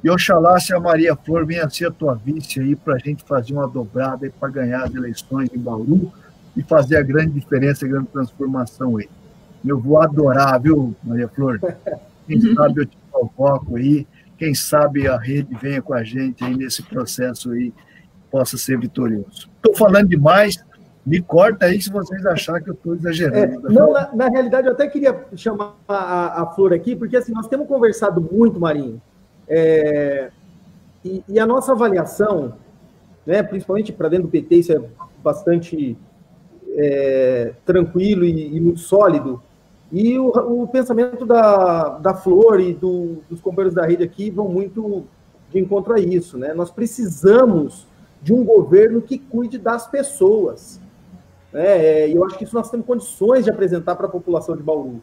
E oxalá se a Maria Flor venha ser a tua vice aí para a gente fazer uma dobrada para ganhar as eleições em Bauru e fazer a grande diferença, a grande transformação aí. Eu vou adorar, viu, Maria Flor? Quem sabe eu te convoco aí, quem sabe a rede venha com a gente aí nesse processo aí, possa ser vitorioso. Estou falando demais, me corta aí se vocês acharem que eu estou exagerando. Não, na realidade, eu até queria chamar a Flor aqui, porque assim, nós temos conversado muito, Marinho, e a nossa avaliação, né, principalmente para dentro do PT, isso é bastante tranquilo e muito sólido, e o pensamento da Flor e dos companheiros da rede aqui vão muito de encontro a isso, né? Nós precisamos de um governo que cuide das pessoas, né? E eu acho que isso nós temos condições de apresentar para a população de Bauru,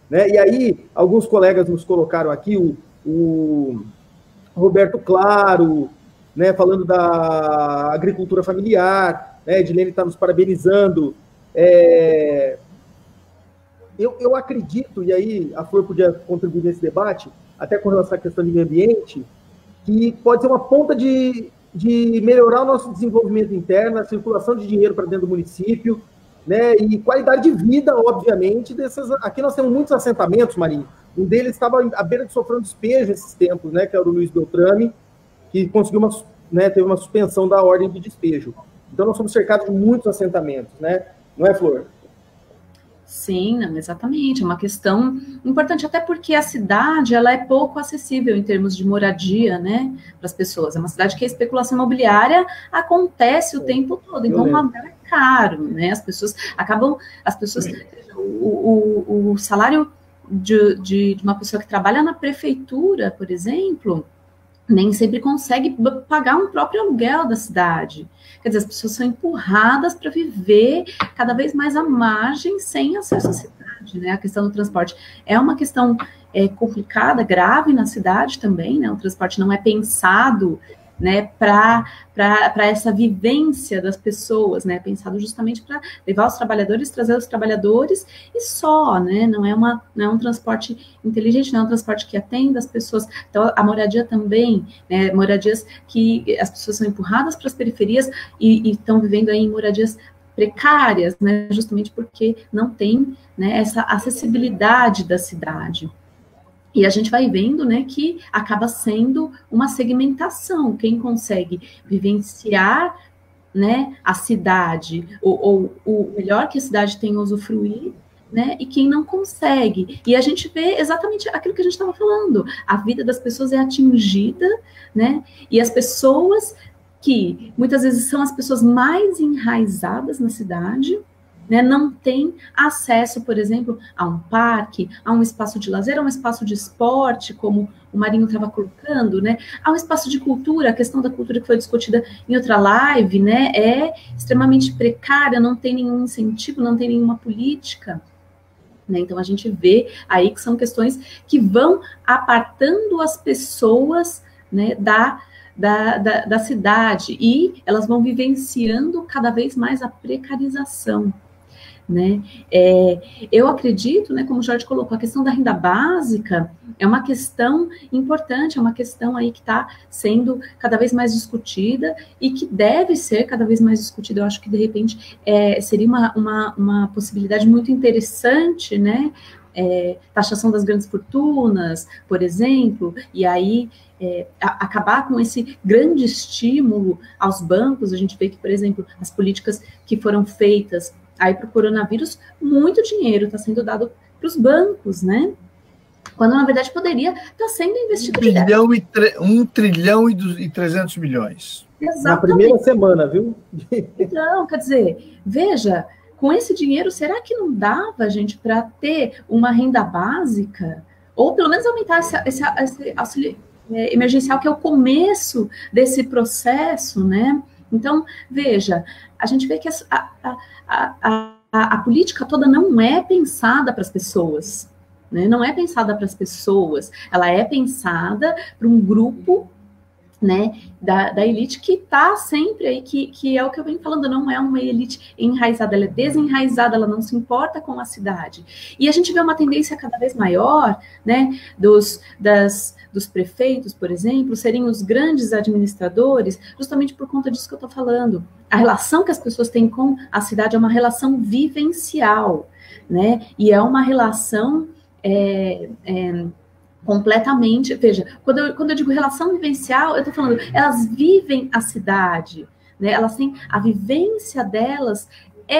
né? E aí, alguns colegas nos colocaram aqui, o Roberto Claro, né, falando da agricultura familiar, né? Edilene está nos parabenizando. Eu acredito, e aí a Flor podia contribuir nesse debate, até com relação à questão de meio ambiente, que pode ser uma ponta de melhorar o nosso desenvolvimento interno, a circulação de dinheiro para dentro do município, né, e qualidade de vida, obviamente, dessas. Aqui nós temos muitos assentamentos, Marinho. Um deles estava à beira de sofrer um despejo esses tempos, né, que era o Luiz Beltrame, que conseguiu teve uma suspensão da ordem de despejo. Então nós somos cercados de muitos assentamentos, né? Não é, Flor? Sim, não, exatamente, é uma questão importante, até porque a cidade, ela é pouco acessível em termos de moradia, né, para as pessoas. É uma cidade que a especulação imobiliária acontece o tempo todo, então caro, né? As pessoas, o salário de uma pessoa que trabalha na prefeitura, por exemplo, nem sempre consegue pagar um próprio aluguel da cidade. Quer dizer, as pessoas são empurradas para viver cada vez mais à margem, sem acesso à cidade, né? A questão do transporte é uma questão complicada, grave na cidade também, né? O transporte não é pensado, né, para essa vivência das pessoas, né, pensado justamente para levar os trabalhadores, trazer os trabalhadores e só, né, não é um transporte inteligente, não é um transporte que atenda as pessoas. Então, a moradia também, né, moradias que as pessoas são empurradas para as periferias e estão vivendo aí em moradias precárias, né, justamente porque não tem, né, essa acessibilidade da cidade. E a gente vai vendo, né, que acaba sendo uma segmentação. Quem consegue vivenciar, né, a cidade, ou o melhor que a cidade tem a usufruir, né, e quem não consegue. E a gente vê exatamente aquilo que a gente estava falando. A vida das pessoas é atingida, né, e as pessoas que muitas vezes são as pessoas mais enraizadas na cidade, né, não tem acesso, por exemplo, a um parque, a um espaço de lazer, a um espaço de esporte, como o Marinho estava colocando, né, a um espaço de cultura. A questão da cultura que foi discutida em outra live, né, é extremamente precária, não tem nenhum incentivo, não tem nenhuma política, né. Então a gente vê aí que são questões que vão apartando as pessoas, né, da cidade, e elas vão vivenciando cada vez mais a precarização, né? Eu acredito, né, como o Jorge colocou, a questão da renda básica é uma questão importante, é uma questão aí que está sendo cada vez mais discutida e que deve ser cada vez mais discutida. Eu acho que, de repente, seria uma possibilidade muito interessante, né? Taxação das grandes fortunas, por exemplo, e aí acabar com esse grande estímulo aos bancos. A gente vê que, por exemplo, as políticas que foram feitas aí para o coronavírus, muito dinheiro está sendo dado para os bancos, né? Quando, na verdade, poderia estar sendo investido direto. 1 trilhão e 300 milhões. Exatamente. Na primeira semana, viu? Então, quer dizer, veja, com esse dinheiro, será que não dava, gente, para ter uma renda básica? Ou pelo menos aumentar esse auxílio emergencial, que é o começo desse processo, né? Então, veja, a gente vê que a política toda não é pensada para as pessoas, né? Não é pensada para as pessoas, ela é pensada para um grupo, né, da elite que está sempre aí, que é o que eu venho falando, não é uma elite enraizada, ela é desenraizada, ela não se importa com a cidade. E a gente vê uma tendência cada vez maior, né, dos prefeitos, por exemplo, serem os grandes administradores, justamente por conta disso que eu estou falando. A relação que as pessoas têm com a cidade é uma relação vivencial, né, e é uma relação completamente, veja, quando eu digo relação vivencial, eu estou falando, elas vivem a cidade, né? Elas têm a vivência delas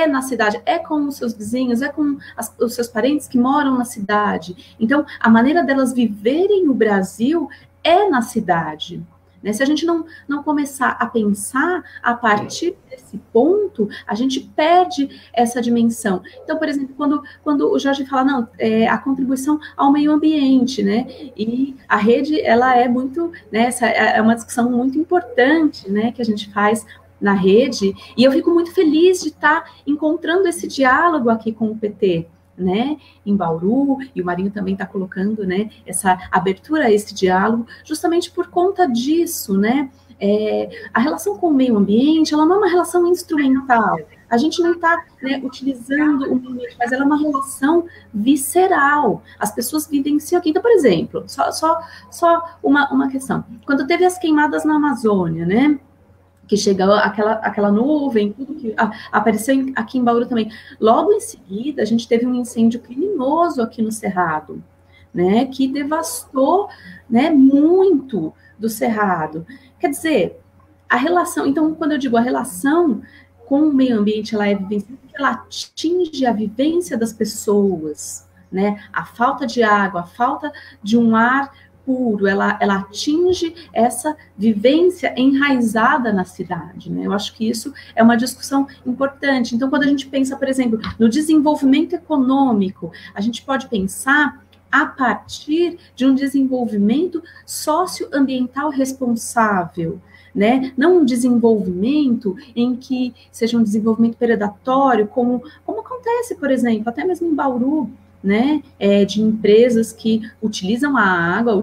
na cidade, com os seus vizinhos, com os seus parentes que moram na cidade. Então, a maneira delas viverem o Brasil é na cidade, né? Se a gente não começar a pensar a partir desse ponto, a gente perde essa dimensão. Então, por exemplo, quando o Jorge fala, não, a contribuição ao meio ambiente, né? E a rede, ela é muito, né? Essa é uma discussão muito importante, né? Que a gente faz na rede, e eu fico muito feliz de estar encontrando esse diálogo aqui com o PT, né, em Bauru, e o Marinho também está colocando, né, essa abertura a esse diálogo, justamente por conta disso, né. A relação com o meio ambiente, ela não é uma relação instrumental, a gente não está, né, utilizando o meio ambiente, mas ela é uma relação visceral, as pessoas vivenciam aqui. Então, por exemplo, só uma questão, quando teve as queimadas na Amazônia, né, que chegou aquela nuvem, tudo que apareceu aqui em Bauru também. Logo em seguida, a gente teve um incêndio criminoso aqui no Cerrado, né, que devastou, né, muito do Cerrado. Quer dizer, a relação, então, quando eu digo a relação com o meio ambiente, ela é vivenciada, ela atinge a vivência das pessoas, né, a falta de água, a falta de um ar puro, ela atinge essa vivência enraizada na cidade, né? Eu acho que isso é uma discussão importante. Então, quando a gente pensa, por exemplo, no desenvolvimento econômico, a gente pode pensar a partir de um desenvolvimento socioambiental responsável, né? Não um desenvolvimento em que seja um desenvolvimento predatório, como acontece, por exemplo, até mesmo em Bauru, né, de empresas que utilizam a água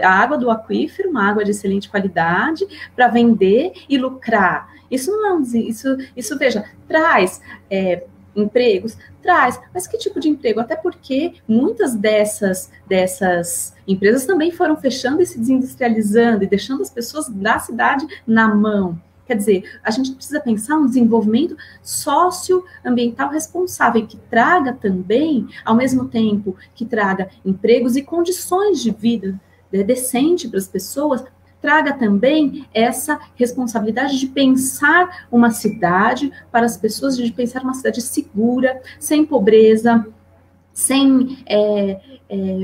água do aquífero, uma água de excelente qualidade, para vender e lucrar. Isso não, isso veja, traz empregos, traz, mas que tipo de emprego? Até porque muitas dessas empresas também foram fechando e se desindustrializando e deixando as pessoas da cidade na mão. Quer dizer, a gente precisa pensar um desenvolvimento socioambiental responsável, que traga também, ao mesmo tempo que traga empregos e condições de vida decente para as pessoas, traga também essa responsabilidade de pensar uma cidade para as pessoas, de pensar uma cidade segura, sem pobreza, sem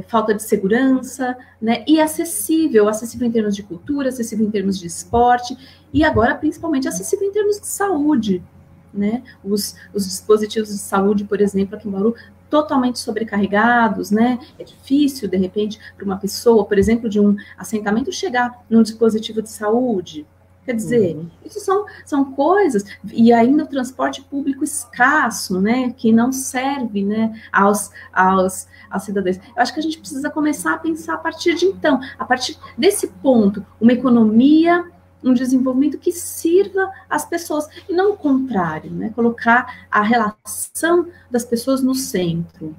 falta de segurança, né, e acessível em termos de cultura, acessível em termos de esporte, e agora, principalmente, acessível em termos de saúde, né, os dispositivos de saúde, por exemplo, aqui em Bauru, totalmente sobrecarregados, né, é difícil, de repente, para uma pessoa, por exemplo, de um assentamento chegar num dispositivo de saúde. Quer dizer, isso são coisas, e ainda o transporte público escasso, né, que não serve, né, aos cidadãos. Eu acho que a gente precisa começar a pensar a partir de então, a partir desse ponto, uma economia, um desenvolvimento que sirva às pessoas, e não o contrário, né, colocar a relação das pessoas no centro.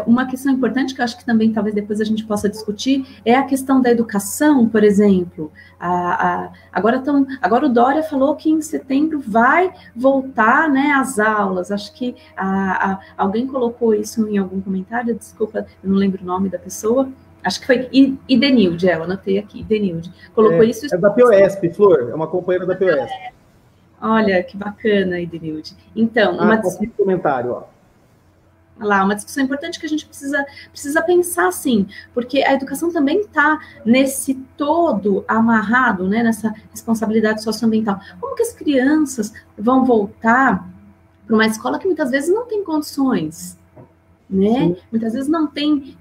Uma questão importante que eu acho que também talvez depois a gente possa discutir é a questão da educação, por exemplo. Agora o Dória falou que em setembro vai voltar, né, às aulas. Acho que alguém colocou isso em algum comentário, desculpa, eu não lembro o nome da pessoa. Acho que foi Idenilde, eu anotei aqui, Idenilde. Colocou isso. É da POSP, Flor, é uma companheira da POSP. Olha, que bacana, Idenilde. Então, comentário, ó. Lá, uma discussão importante que a gente precisa pensar, assim, porque a educação também está nesse todo amarrado, né, nessa responsabilidade socioambiental. Como que as crianças vão voltar para uma escola que muitas vezes não tem condições, né? Sim. Muitas vezes não tem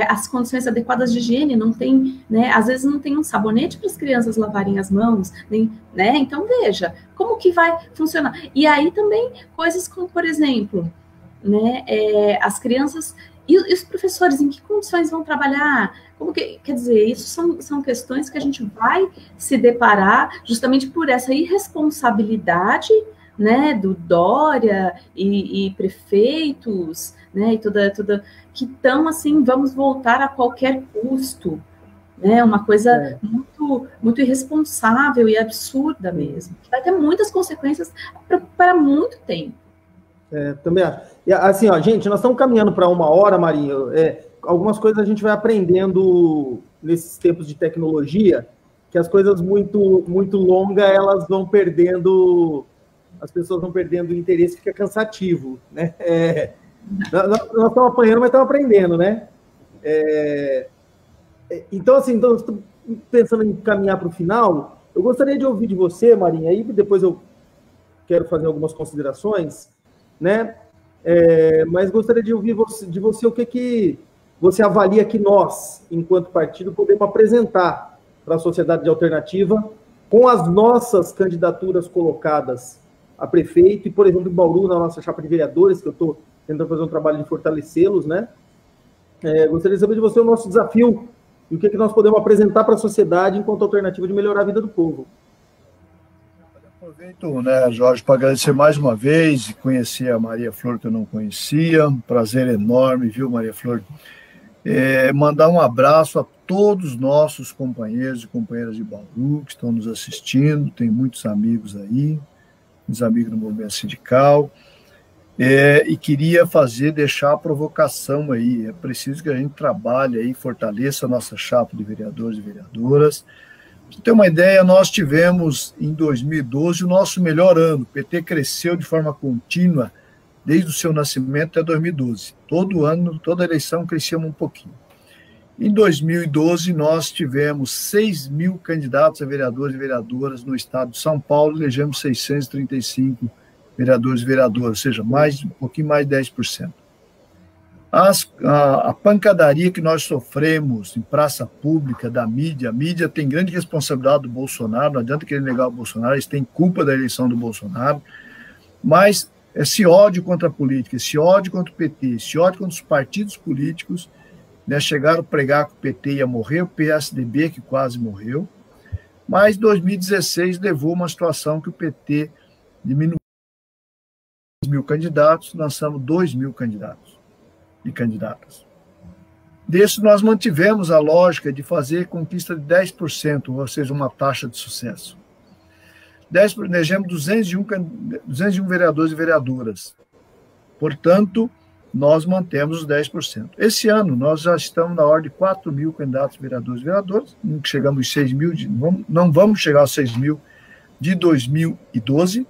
as condições adequadas de higiene, não tem, né? Às vezes não tem um sabonete para as crianças lavarem as mãos, né? Então, veja, como que vai funcionar? E aí também coisas como, por exemplo, né, as crianças e os professores, em que condições vão trabalhar? Como que, quer dizer, isso são questões que a gente vai se deparar justamente por essa irresponsabilidade, né, do Dória e prefeitos, né, e toda que estão assim, vamos voltar a qualquer custo, né, uma coisa muito, muito irresponsável e absurda mesmo, que vai ter muitas consequências para muito tempo. Também acho. E, assim, ó, gente, nós estamos caminhando para 1 hora, Marinho. Algumas coisas a gente vai aprendendo nesses tempos de tecnologia, que as coisas muito, muito longas, elas vão perdendo, as pessoas vão perdendo o interesse, fica cansativo, né? Nós estamos apanhando, mas estamos aprendendo, né? Então, assim, estou pensando em caminhar para o final. Eu gostaria de ouvir de você, Marinho, aí depois eu quero fazer algumas considerações, né? Mas gostaria de ouvir de você o que você avalia que nós, enquanto partido, podemos apresentar para a sociedade de alternativa com as nossas candidaturas colocadas a prefeito e, por exemplo, em Bauru, na nossa chapa de vereadores, que eu estou tentando fazer um trabalho de fortalecê-los, né? Gostaria de saber de você o nosso desafio e o que nós podemos apresentar para a sociedade enquanto alternativa de melhorar a vida do povo. Aproveito, né, Jorge, para agradecer mais uma vez e conhecer a Maria Flor, que eu não conhecia. Um prazer enorme, viu, Maria Flor? Mandar um abraço a todos os nossos companheiros e companheiras de Bauru que estão nos assistindo. Tem muitos amigos aí, muitos amigos do movimento sindical. E queria deixar a provocação aí. É preciso que a gente trabalhe aí, fortaleça a nossa chapa de vereadores e vereadoras. Para você ter uma ideia, nós tivemos em 2012 o nosso melhor ano. O PT cresceu de forma contínua desde o seu nascimento até 2012. Todo ano, toda eleição, crescíamos um pouquinho. Em 2012, nós tivemos 6 mil candidatos a vereadores e vereadoras no estado de São Paulo, elegemos 635 vereadores e vereadoras, ou seja, um pouquinho mais de 10%. A pancadaria que nós sofremos em praça pública, da mídia, a mídia tem grande responsabilidade do Bolsonaro, não adianta querer negar o Bolsonaro, eles têm culpa da eleição do Bolsonaro, mas esse ódio contra a política, esse ódio contra o PT, esse ódio contra os partidos políticos, né, chegaram a pregar que o PT ia morrer, o PSDB que quase morreu, mas 2016 levou uma situação que o PT diminuiu 1.000 candidatos, lançamos 2.000 candidatos e candidatas. Desse, nós mantivemos a lógica de fazer conquista de 10%, ou seja, uma taxa de sucesso. Elegemos 201 vereadores e vereadoras. Portanto, nós mantemos os 10%. Esse ano, nós já estamos na ordem de 4.000 candidatos, vereadores e vereadoras, chegamos aos 6.000, não vamos chegar aos 6.000 de 2012,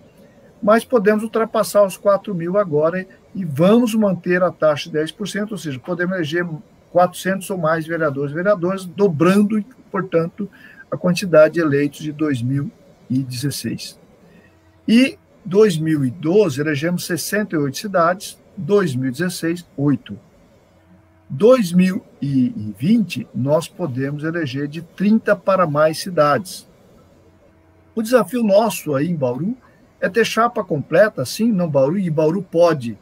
mas podemos ultrapassar os 4.000 agora e vamos manter a taxa de 10%, ou seja, podemos eleger 400 ou mais vereadores e vereadoras, dobrando, portanto, a quantidade de eleitos de 2016. E 2012, elegemos 68 cidades, 2016, 8. 2020, nós podemos eleger de 30 para mais cidades. O desafio nosso aí em Bauru é ter chapa completa, sim, não Bauru, e Bauru pode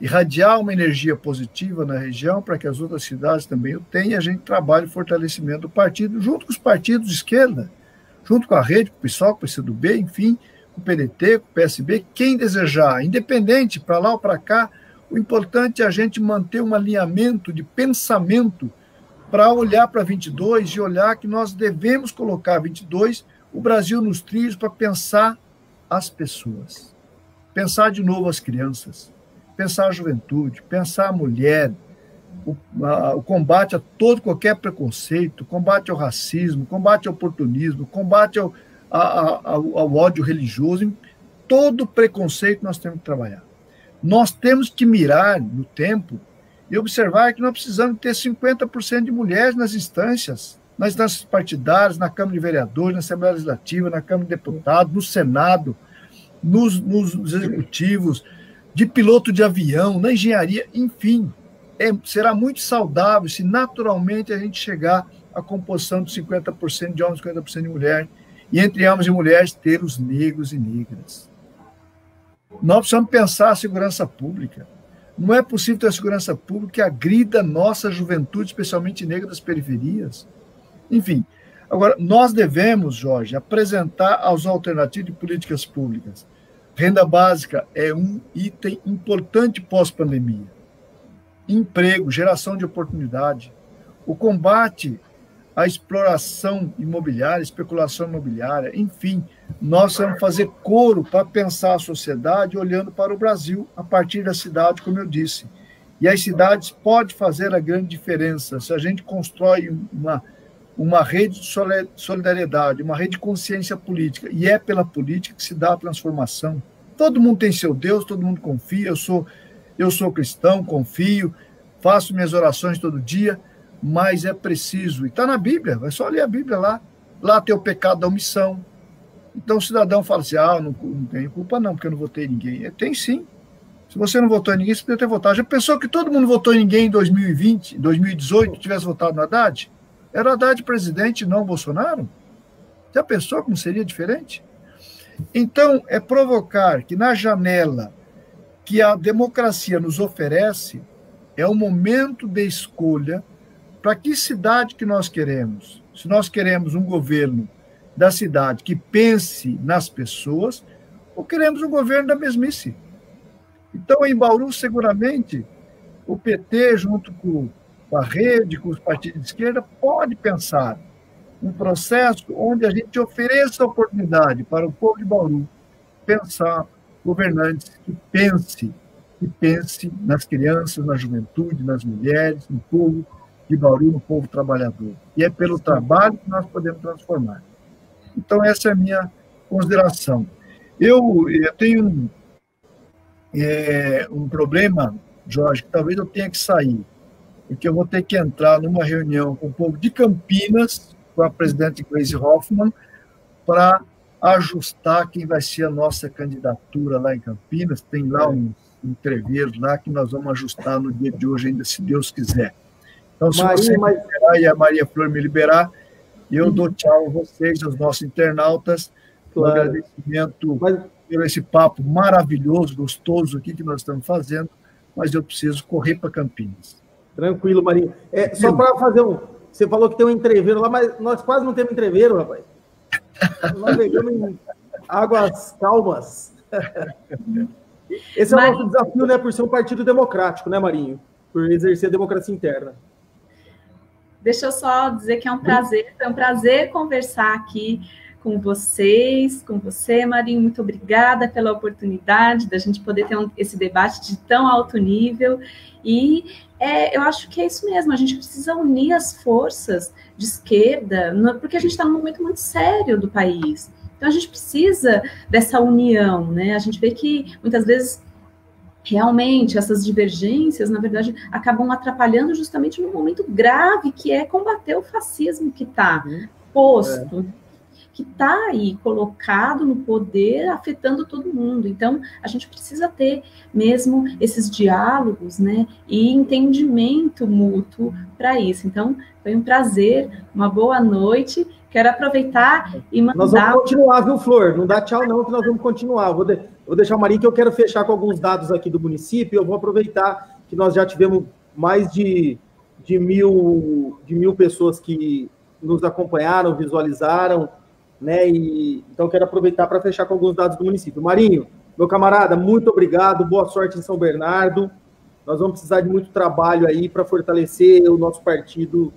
irradiar uma energia positiva na região para que as outras cidades também o tenham, e a gente trabalha o fortalecimento do partido, junto com os partidos de esquerda, junto com a rede, com o PSOL, com o PCdoB, enfim, com o PDT, com o PSB, quem desejar, independente, para lá ou para cá, o importante é a gente manter um alinhamento de pensamento para olhar para 22 e olhar que nós devemos colocar 22, o Brasil nos trilhos, para pensar as pessoas, pensar de novo as crianças, pensar a juventude, pensar a mulher, o combate a qualquer preconceito, combate ao racismo, combate ao oportunismo, combate ao ódio religioso, todo preconceito nós temos que trabalhar. Nós temos que mirar no tempo e observar que nós precisamos ter 50% de mulheres nas instâncias partidárias, na Câmara de Vereadores, na Assembleia Legislativa, na Câmara de Deputados, no Senado, nos executivos, de piloto de avião, na engenharia, enfim. Será muito saudável se naturalmente a gente chegar à composição de 50% de homens e 50% de mulheres, e entre homens e mulheres ter os negros e negras. Nós precisamos pensar a segurança pública. Não é possível ter a segurança pública que agrida a nossa juventude, especialmente negra das periferias. Enfim, agora, nós devemos, Jorge, apresentar as alternativas de políticas públicas. Renda básica é um item importante pós-pandemia. Emprego, geração de oportunidade, o combate à exploração imobiliária, especulação imobiliária, enfim, nós vamos fazer coro para pensar a sociedade olhando para o Brasil a partir da cidade, como eu disse. E as cidades podem fazer a grande diferença se a gente constrói uma rede de solidariedade, uma rede de consciência política, e é pela política que se dá a transformação. Todo mundo tem seu Deus, todo mundo confia, eu sou cristão, confio, faço minhas orações todo dia, mas é preciso, e está na Bíblia, é só ler a Bíblia lá tem o pecado da omissão. Então o cidadão fala assim, não tenho culpa não, porque eu não votei em ninguém. Tem sim. Se você não votou em ninguém, você poderia ter votado. Já pensou que todo mundo votou em ninguém em 2020, 2018, tivesse votado no Haddad? Era o Haddad presidente, não o Bolsonaro? Já pensou como seria diferente? Então, é provocar que na janela que a democracia nos oferece, é o momento de escolha para que cidade que nós queremos. Se nós queremos um governo da cidade que pense nas pessoas, ou queremos um governo da mesmice. Então, em Bauru, seguramente, o PT, junto com a rede, com os partidos de esquerda, pode pensar um processo onde a gente ofereça a oportunidade para o povo de Bauru pensar governantes que pense nas crianças, na juventude, nas mulheres, no povo de Bauru, no povo trabalhador. E é pelo trabalho que nós podemos transformar. Então, essa é a minha consideração. Eu tenho um problema, Jorge, que talvez eu tenha que sair. porque eu vou ter que entrar numa reunião com o povo de Campinas, com a presidente Gleisi Hoffmann, para ajustar quem vai ser a nossa candidatura lá em Campinas. Tem lá um entreveiro lá que nós vamos ajustar no dia de hoje ainda, se Deus quiser. Então, se você me liberar e a Maria Flor me liberar, eu dou tchau a vocês, aos nossos internautas. Um agradecimento por esse papo maravilhoso, gostoso aqui que nós estamos fazendo, mas eu preciso correr para Campinas. Tranquilo, Marinho. Só para fazer Você falou que tem um entreveiro lá, mas nós quase não temos entreveiro, rapaz. Nós pegamos em águas calmas. Esse é o nosso desafio, né? Por ser um partido democrático, né, Marinho? Por exercer a democracia interna. Deixa eu só dizer que foi um prazer conversar aqui com vocês, com você, Marinho. Muito obrigada pela oportunidade da gente poder ter esse debate de tão alto nível. E eu acho que é isso mesmo, a gente precisa unir as forças de esquerda, porque a gente está num momento muito sério do país. Então, a gente precisa dessa união, né? A gente vê que, muitas vezes, realmente, essas divergências, na verdade, acabam atrapalhando justamente no momento grave, que é combater o fascismo que está posto, que está aí colocado no poder, afetando todo mundo. Então, a gente precisa ter mesmo esses diálogos, né, e entendimento mútuo para isso. Então, foi um prazer, uma boa noite. Quero aproveitar e mandar... Nós vamos continuar, viu, Flor? Não dá tchau não, que nós vamos continuar. Vou deixar o Marinho, que eu quero fechar com alguns dados aqui do município. Eu vou aproveitar que nós já tivemos mais de mil pessoas que nos acompanharam, visualizaram, né? Então, quero aproveitar para fechar com alguns dados do município. Marinho, meu camarada, muito obrigado, boa sorte em São Bernardo. Nós vamos precisar de muito trabalho aí para fortalecer o nosso partido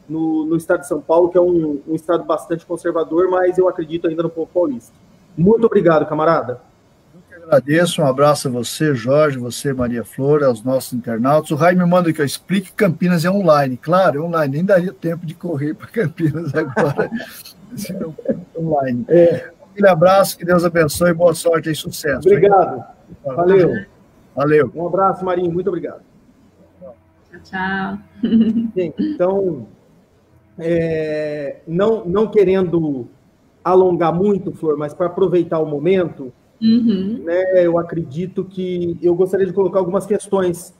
no estado de São Paulo, que é um estado bastante conservador, mas eu acredito ainda no povo paulista. Muito obrigado, camarada. Eu que agradeço, um abraço a você, Jorge, você, Maria Flor, aos nossos internautas. O Rai me manda que eu explique que Campinas é online. Claro, é online, nem daria tempo de correr para Campinas agora. Online. Um abraço, que Deus abençoe, boa sorte e sucesso. Obrigado. Valeu. Valeu. Um abraço, Marinho, muito obrigado. Tchau. Então, não querendo alongar muito, Flor, mas para aproveitar o momento, né, eu acredito que eu gostaria de colocar algumas questões.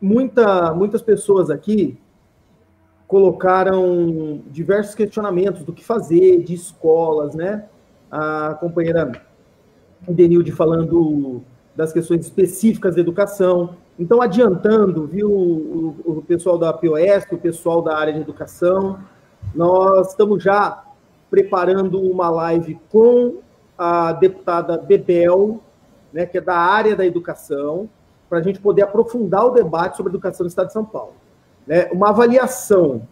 Muitas pessoas aqui colocaram diversos questionamentos do que fazer, de escolas, né? A companheira Denilde falando das questões específicas da educação. Então, adiantando, viu, o pessoal da POSP, o pessoal da área de educação, nós estamos já preparando uma live com a deputada Bebel, né, que é da área da educação, para a gente poder aprofundar o debate sobre a educação no estado de São Paulo. Né? Uma avaliação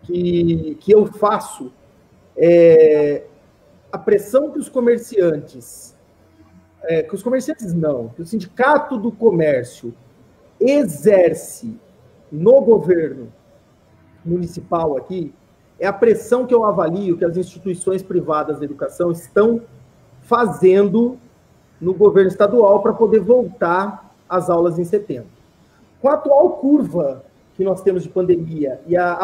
que eu faço a pressão que os comerciantes não, que o Sindicato do Comércio exerce no governo municipal aqui, é a pressão que eu avalio que as instituições privadas da educação estão fazendo no governo estadual para poder voltar às aulas em setembro. Com a atual curva que nós temos de pandemia e a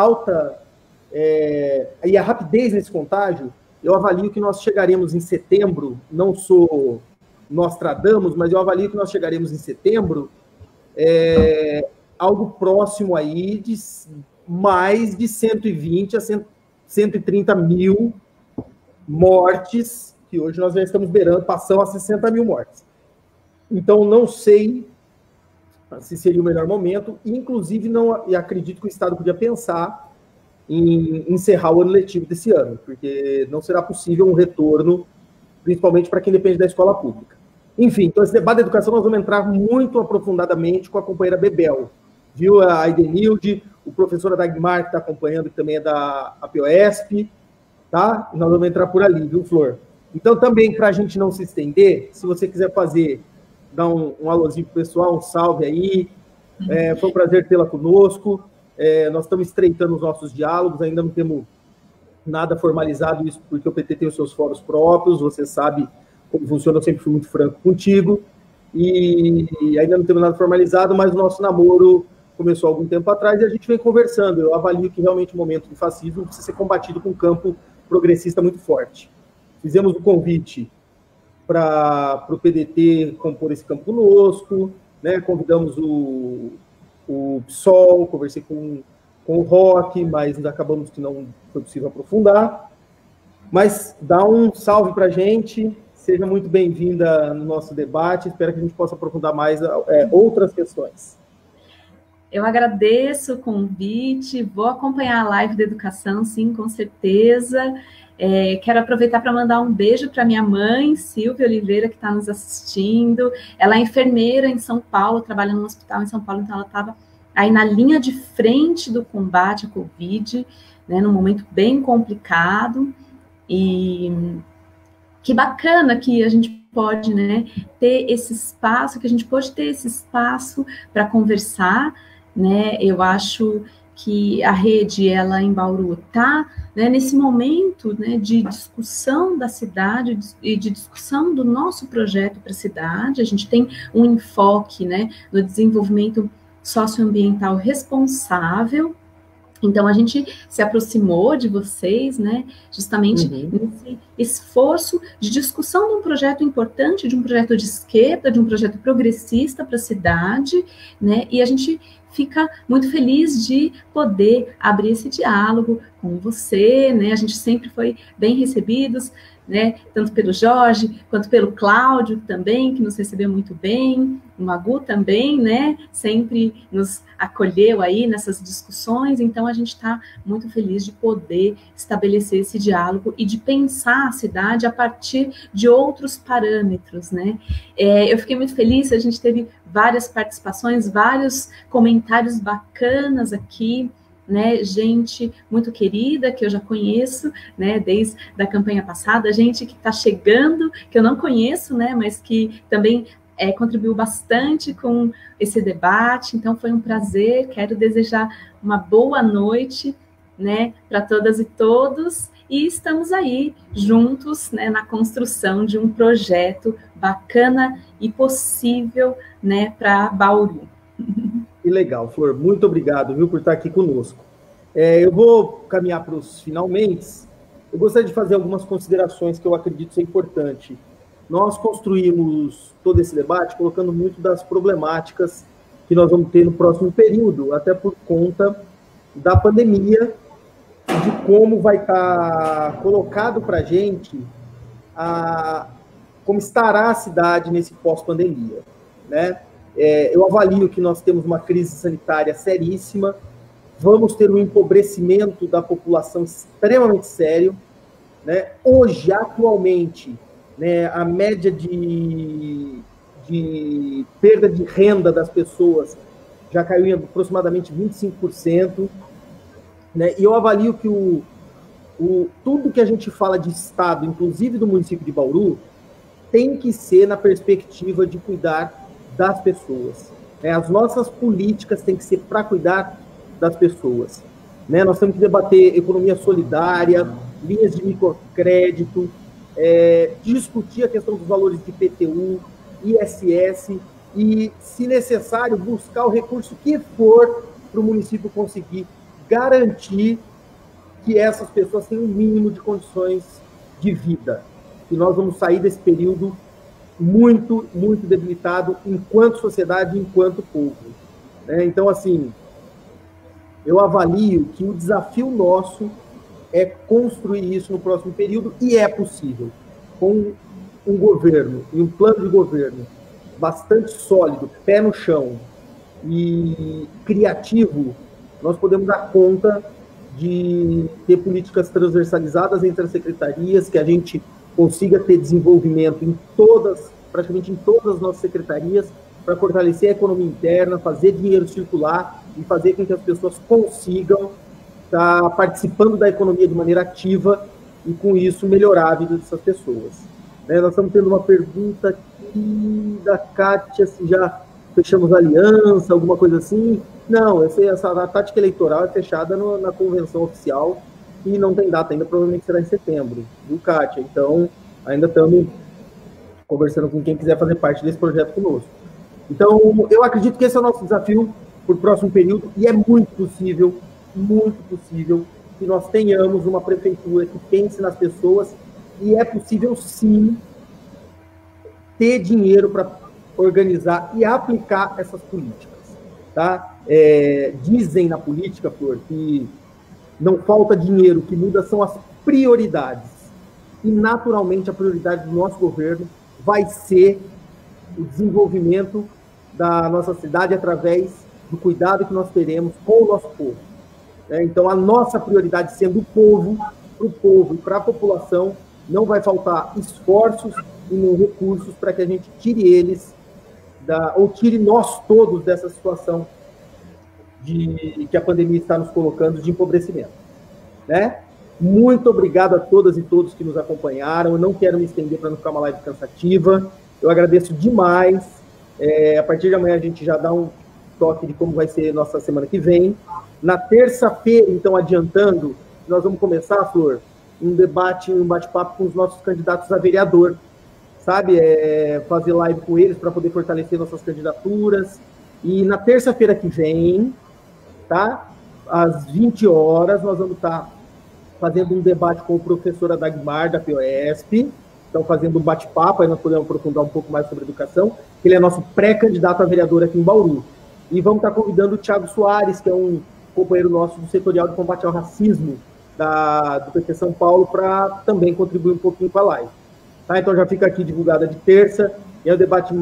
rapidez nesse contágio, eu avalio que nós chegaremos em setembro, não sou Nostradamus, mas eu avalio que nós chegaremos em setembro algo próximo aí de mais de 120 a 130 mil mortes, que hoje nós já estamos beirando, passando a 60 mil mortes. Então, não sei se seria o melhor momento, e inclusive e acredito que o Estado podia pensar em encerrar o ano letivo desse ano, porque não será possível um retorno, principalmente para quem depende da escola pública. Enfim, então esse debate da educação nós vamos entrar muito aprofundadamente com a companheira Bebel, viu? A Idenilde, o professor Dagmar, que está acompanhando, que também é da POSP, tá? Nós vamos entrar por ali, viu, Flor? Então, também, para a gente não se estender, se você quiser dar um alôzinho pro pessoal, um salve aí. Foi um prazer tê-la conosco. Nós estamos estreitando os nossos diálogos, ainda não temos nada formalizado, isso porque o PT tem os seus fóruns próprios, você sabe como funciona, eu sempre fui muito franco contigo. e ainda não temos nada formalizado, mas o nosso namoro começou há algum tempo atrás e a gente vem conversando. Eu avalio que realmente o momento do fascismo precisa ser combatido com um campo progressista muito forte. Fizemos o convite para o PDT compor esse campo conosco, né? Convidamos o PSOL, conversei com o Rock, mas acabamos que não foi possível aprofundar. Mas dá um salve para a gente, seja muito bem-vinda no nosso debate, espero que a gente possa aprofundar mais outras questões. Eu agradeço o convite, vou acompanhar a live da educação, sim, com certeza. Quero aproveitar para mandar um beijo para minha mãe, Silvia Oliveira, que está nos assistindo. Ela é enfermeira em São Paulo, trabalha no hospital em São Paulo, então ela estava aí na linha de frente do combate à Covid, né, num momento bem complicado. E que bacana que a gente pode, né, ter esse espaço, que a gente pode ter esse espaço para conversar, né? Eu acho que a rede, ela em Bauru está, né, nesse momento, né, de discussão da cidade e de discussão do nosso projeto para a cidade. A gente tem um enfoque, né, no desenvolvimento socioambiental responsável. Então, a gente se aproximou de vocês, né, justamente nesse esforço de discussão de um projeto importante, de um projeto de esquerda, de um projeto progressista para a cidade, né, e a gente fica muito feliz de poder abrir esse diálogo com você, né, a gente sempre foi bem recebidos, né, tanto pelo Jorge, quanto pelo Cláudio também, que nos recebeu muito bem, o Magu também, né, sempre nos acolheu aí nessas discussões, então a gente está muito feliz de poder estabelecer esse diálogo e de pensar a cidade a partir de outros parâmetros, né. Eu fiquei muito feliz, a gente teve várias participações, vários comentários bacanas aqui, né, gente muito querida, que eu já conheço, né, desde a campanha passada, gente que está chegando, que eu não conheço, né, mas que também contribuiu bastante com esse debate, então foi um prazer, quero desejar uma boa noite, né, para todas e todos, e estamos aí juntos, né, na construção de um projeto bacana e possível, né, para Bauru. Que legal, Flor. Muito obrigado, viu, por estar aqui conosco. Eu vou caminhar para os finalmente. Eu gostaria de fazer algumas considerações que eu acredito ser importante. Nós construímos todo esse debate colocando muito das problemáticas que nós vamos ter no próximo período, até por conta da pandemia, de como vai estar colocado para a gente como estará a cidade nesse pós-pandemia, né? Eu avalio que nós temos uma crise sanitária seríssima, vamos ter um empobrecimento da população extremamente sério, né? Hoje, atualmente, né, a média de perda de renda das pessoas já caiu em aproximadamente 25%, né? E eu avalio que tudo que a gente fala de Estado, inclusive do município de Bauru, tem que ser na perspectiva de cuidar das pessoas. As nossas políticas têm que ser para cuidar das pessoas, né? Nós temos que debater economia solidária, linhas de microcrédito, discutir a questão dos valores de IPTU, ISS e, se necessário, buscar o recurso que for para o município conseguir garantir que essas pessoas tenham um mínimo de condições de vida. E nós vamos sair desse período muito, muito debilitado enquanto sociedade, enquanto povo, né? Então, assim, eu avalio que o desafio nosso é construir isso no próximo período, e é possível. Com um governo e um plano de governo bastante sólido, pé no chão e criativo, nós podemos dar conta de ter políticas transversalizadas entre as secretarias, que a gente consiga ter desenvolvimento praticamente em todas as nossas secretarias, para fortalecer a economia interna, fazer dinheiro circular e fazer com que as pessoas consigam estar participando da economia de maneira ativa e, com isso, melhorar a vida dessas pessoas. Nós estamos tendo uma pergunta aqui da Kátia, se já fechamos aliança, alguma coisa assim. Não, a tática eleitoral é fechada na convenção oficial e não tem data ainda, provavelmente será em setembro, viu, Kátia? Então, ainda estamos conversando com quem quiser fazer parte desse projeto conosco. Então, eu acredito que esse é o nosso desafio para o próximo período, e é muito possível que nós tenhamos uma prefeitura que pense nas pessoas, e é possível, sim, ter dinheiro para organizar e aplicar essas políticas. Tá? Dizem na política, Flor, que não falta dinheiro, o que muda são as prioridades. E, naturalmente, a prioridade do nosso governo vai ser o desenvolvimento da nossa cidade através do cuidado que nós teremos com o nosso povo. Então, a nossa prioridade sendo o povo, para o povo e para a população, não vai faltar esforços e nem recursos para que a gente tire eles, ou tire nós todos dessa situação que a pandemia está nos colocando de empobrecimento. Né? Muito obrigado a todas e todos que nos acompanharam. Eu não quero me estender para não ficar uma live cansativa. Eu agradeço demais. A partir de amanhã a gente já dá um toque de como vai ser nossa semana que vem. Na terça-feira, então, adiantando, nós vamos começar, Flor, um debate, um bate-papo com os nossos candidatos a vereador, sabe? Fazer live com eles para poder fortalecer nossas candidaturas. E na terça-feira que vem, tá? Às 20 horas, nós vamos estar fazendo um debate com o professor Adagmar, da POSP. Então, fazendo um bate-papo, aí nós podemos aprofundar um pouco mais sobre educação. Ele é nosso pré-candidato a vereador aqui em Bauru. E vamos estar convidando o Thiago Soares, que é um companheiro nosso do setorial de combate ao racismo do PT São Paulo, para também contribuir um pouquinho com a live. Tá? Então, já fica aqui divulgada de terça. E o debate,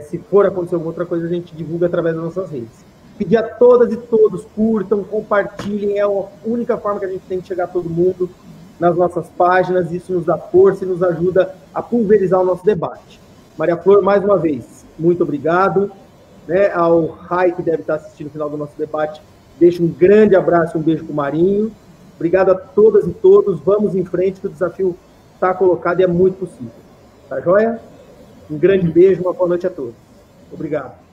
se for acontecer alguma outra coisa, a gente divulga através das nossas redes. Pedir a todas e todos, curtam, compartilhem, é a única forma que a gente tem de chegar a todo mundo nas nossas páginas, isso nos dá força e nos ajuda a pulverizar o nosso debate. Maria Flor, mais uma vez, muito obrigado. Né, ao Rai, que deve estar assistindo o final do nosso debate, deixo um grande abraço e um beijo para o Marinho. Obrigado a todas e todos, vamos em frente, que o desafio está colocado e é muito possível. Tá joia? Um grande beijo, uma boa noite a todos. Obrigado.